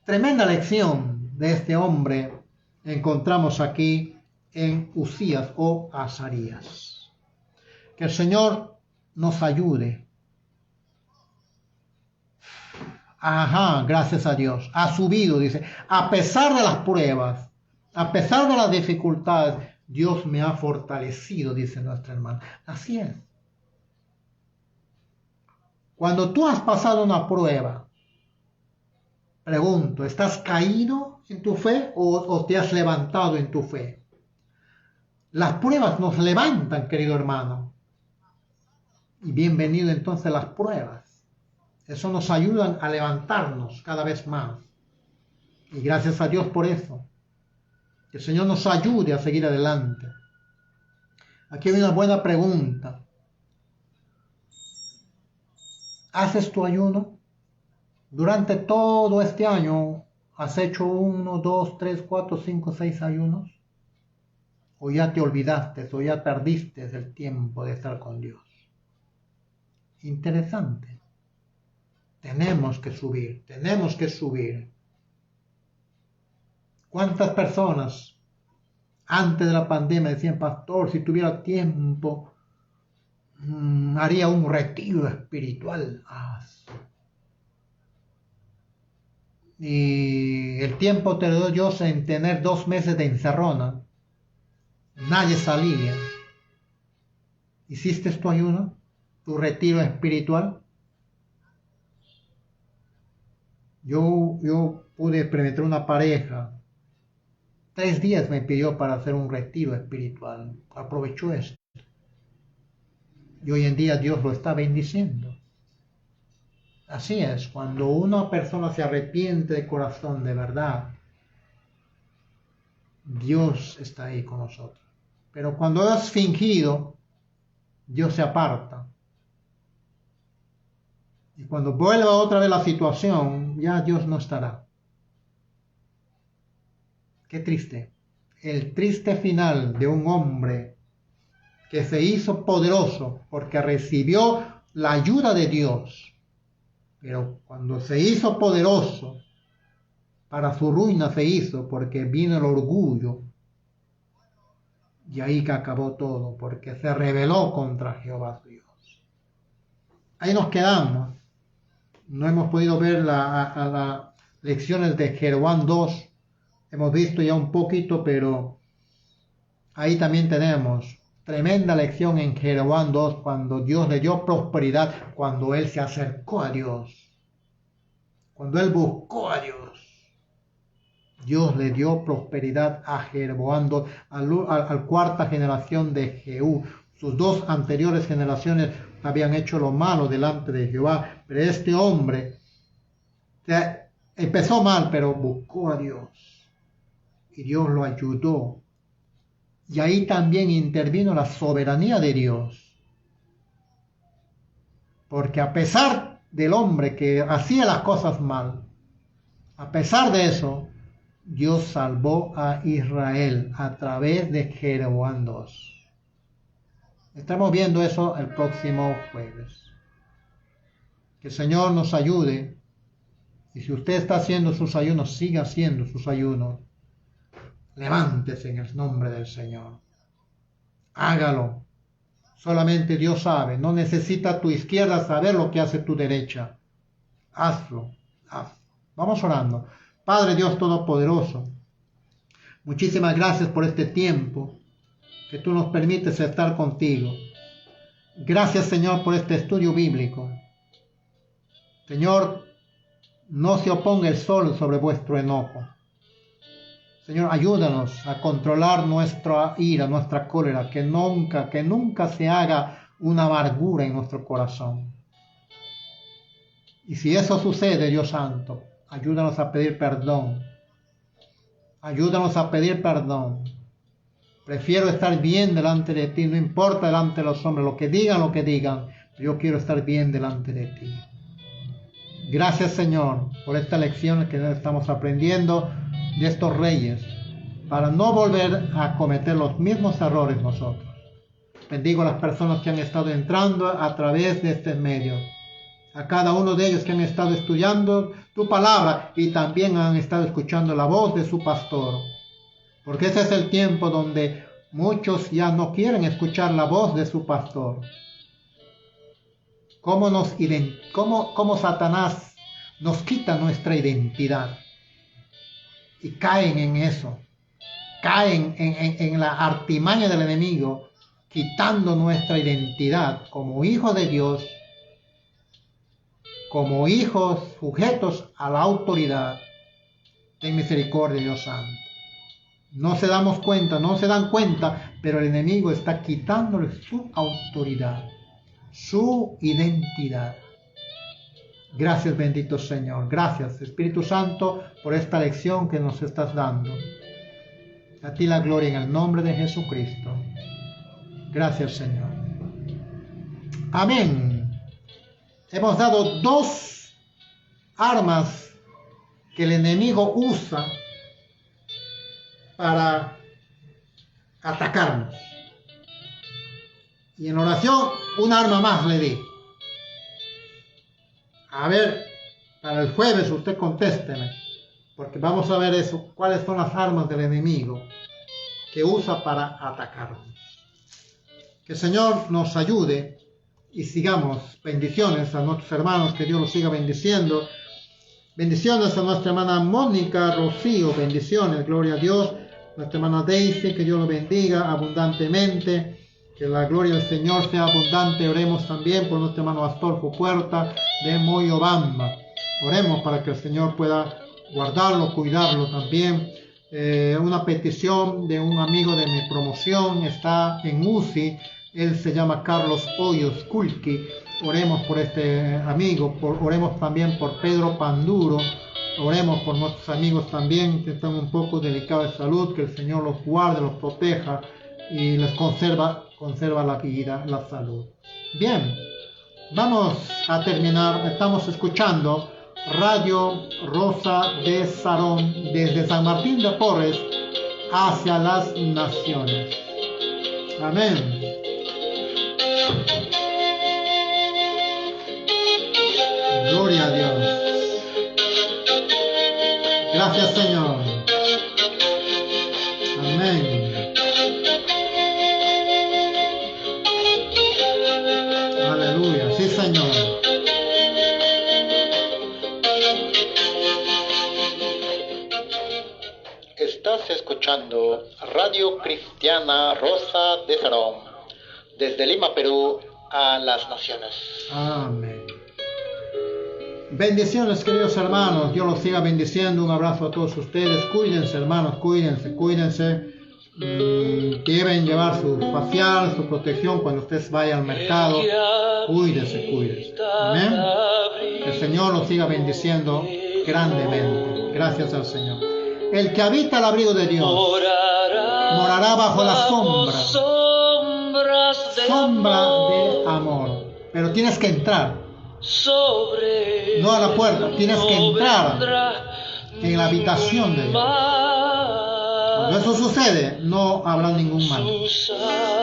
Tremenda lección de este hombre encontramos aquí en Uzías o Azarías. Que el Señor nos ayude. Gracias a Dios. Ha subido, dice, a pesar de las pruebas, a pesar de las dificultades, Dios me ha fortalecido, dice nuestra hermana. Así es. Cuando tú has pasado una prueba, pregunto, ¿estás caído en tu fe o te has levantado en tu fe? Las pruebas nos levantan, querido hermano. Y bienvenido entonces las pruebas. Eso nos ayuda a levantarnos cada vez más. Y gracias a Dios por eso. Que el Señor nos ayude a seguir adelante. Aquí hay una buena pregunta. ¿Haces tu ayuno? Durante todo este año, ¿has hecho 1, 2, 3, 4, 5, 6 ayunos? ¿O ya te olvidaste, o ya perdiste el tiempo de estar con Dios? Interesante. Tenemos que subir. ¿Cuántas personas antes de la pandemia decían, pastor, si tuviera tiempo, haría un retiro espiritual? Y el tiempo te lo doy yo en tener 2 meses de encerrona. Nadie salía. ¿Hiciste tu ayuno? ¿Tu retiro espiritual? Yo pude experimentar una pareja. 3 días me pidió para hacer un retiro espiritual. Aprovechó esto. Y hoy en día Dios lo está bendiciendo. Así es, cuando una persona se arrepiente de corazón, de verdad, Dios está ahí con nosotros. Pero cuando has fingido, Dios se aparta. Y cuando vuelva otra vez la situación, ya Dios no estará. Qué triste. El triste final de un hombre que se hizo poderoso porque recibió la ayuda de Dios. Pero cuando se hizo poderoso, para su ruina se hizo porque vino el orgullo. Y ahí que acabó todo, porque se rebeló contra Jehová Dios. Ahí nos quedamos. No hemos podido ver las lecciones de Jeroboam 2. Hemos visto ya un poquito, pero ahí también tenemos tremenda lección en Jeroboam 2, cuando Dios le dio prosperidad, cuando él se acercó a Dios, cuando él buscó a Dios. Dios le dio prosperidad a Jeroboam 2, al cuarta generación de Jehú. Sus 2 anteriores generaciones habían hecho lo malo delante de Jehová, pero este hombre empezó mal, pero buscó a Dios y Dios lo ayudó. Y ahí también intervino la soberanía de Dios, porque a pesar del hombre que hacía las cosas mal. A pesar de eso, Dios salvó a Israel a través de Jeroboam II. Estamos viendo eso el próximo jueves. Que el Señor nos ayude. Y si usted está haciendo sus ayunos, siga haciendo sus ayunos. Levántese en el nombre del Señor. Hágalo. Solamente Dios sabe. No necesita tu izquierda saber lo que hace tu derecha. Hazlo. Hazlo. Vamos orando. Padre Dios Todopoderoso, muchísimas gracias por este tiempo que tú nos permites estar contigo. Gracias, Señor, por este estudio bíblico. Señor, no se oponga el sol sobre vuestro enojo. Señor, ayúdanos a controlar nuestra ira, nuestra cólera, que nunca se haga una amargura en nuestro corazón. Y si eso sucede, Dios Santo, ayúdanos a pedir perdón. Ayúdanos a pedir perdón. Prefiero estar bien delante de ti, no importa delante de los hombres, lo que digan, yo quiero estar bien delante de ti. Gracias, Señor, por esta lección que estamos aprendiendo de estos reyes, para no volver a cometer los mismos errores nosotros. Bendigo a las personas que han estado entrando a través de este medio, a cada uno de ellos que han estado estudiando tu palabra y también han estado escuchando la voz de su pastor. Porque ese es el tiempo donde muchos ya no quieren escuchar la voz de su pastor. Cómo Satanás nos quita nuestra identidad. Y caen en eso. Caen en la artimaña del enemigo, quitando nuestra identidad como hijos de Dios, como hijos sujetos a la autoridad. Ten misericordia, Dios Santo. No se dan cuenta, pero el enemigo está quitándole su autoridad, su identidad. Gracias, bendito Señor. Gracias, Espíritu Santo, por esta lección que nos estás dando. A ti la gloria en el nombre de Jesucristo. Gracias, Señor. Amén. Hemos dado 2 armas que el enemigo usa para atacarnos. Y en oración, un arma más le di. A ver, para el jueves usted contésteme, porque vamos a ver eso, cuáles son las armas del enemigo que usa para atacarnos. Que el Señor nos ayude y sigamos. Bendiciones a nuestros hermanos, que Dios los siga bendiciendo. Bendiciones a nuestra hermana Mónica Rocío, bendiciones, gloria a Dios. Nuestra hermana Daisy, que Dios lo bendiga abundantemente, que la gloria del Señor sea abundante. Oremos también por nuestro hermano Astolfo Puerta de Moyobamba. Oremos para que el Señor pueda guardarlo, cuidarlo también. Una petición de un amigo de mi promoción, está en UCI. Él se llama Carlos Hoyos Kulki. Oremos por este amigo. Oremos también por Pedro Panduro. Oremos por nuestros amigos también que están un poco delicados de salud. Que el Señor los guarde, los proteja y les conserva la vida, la salud. Bien, vamos a terminar. Estamos escuchando Radio Rosa de Sarón desde San Martín de Porres hacia las naciones. Amén. Gloria a Dios. Gracias, Señor. Amén. Aleluya. Sí, Señor. Estás escuchando Radio Cristiana Rosa de Sarón, desde Lima, Perú, a las naciones. Amén. Bendiciones, queridos hermanos. Dios los siga bendiciendo. Un abrazo a todos ustedes. Cuídense, hermanos, cuídense. Deben llevar su facial, su protección cuando usted vaya al mercado. Cuídese. Amén. Que el Señor los siga bendiciendo grandemente. Gracias al Señor. El que habita al abrigo de Dios morará bajo la sombra de amor. Pero tienes que entrar. No a la puerta, tienes que entrar en la habitación de Dios. Cuando eso sucede, no habrá ningún mal.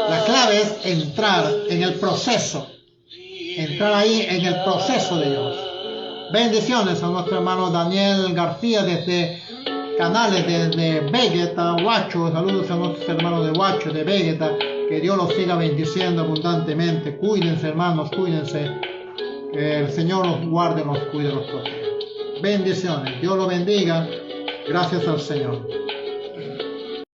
La clave es entrar en el proceso. Entrar ahí en el proceso de Dios. Bendiciones a nuestro hermano Daniel García desde canales de Vegeta, Huacho. Saludos a nuestros hermanos de Huacho, de Vegeta. Que Dios los siga bendiciendo abundantemente. Cuídense, hermanos, cuídense. Que el Señor los guarde, los cuide, los proteja. Bendiciones. Dios los bendiga. Gracias al Señor.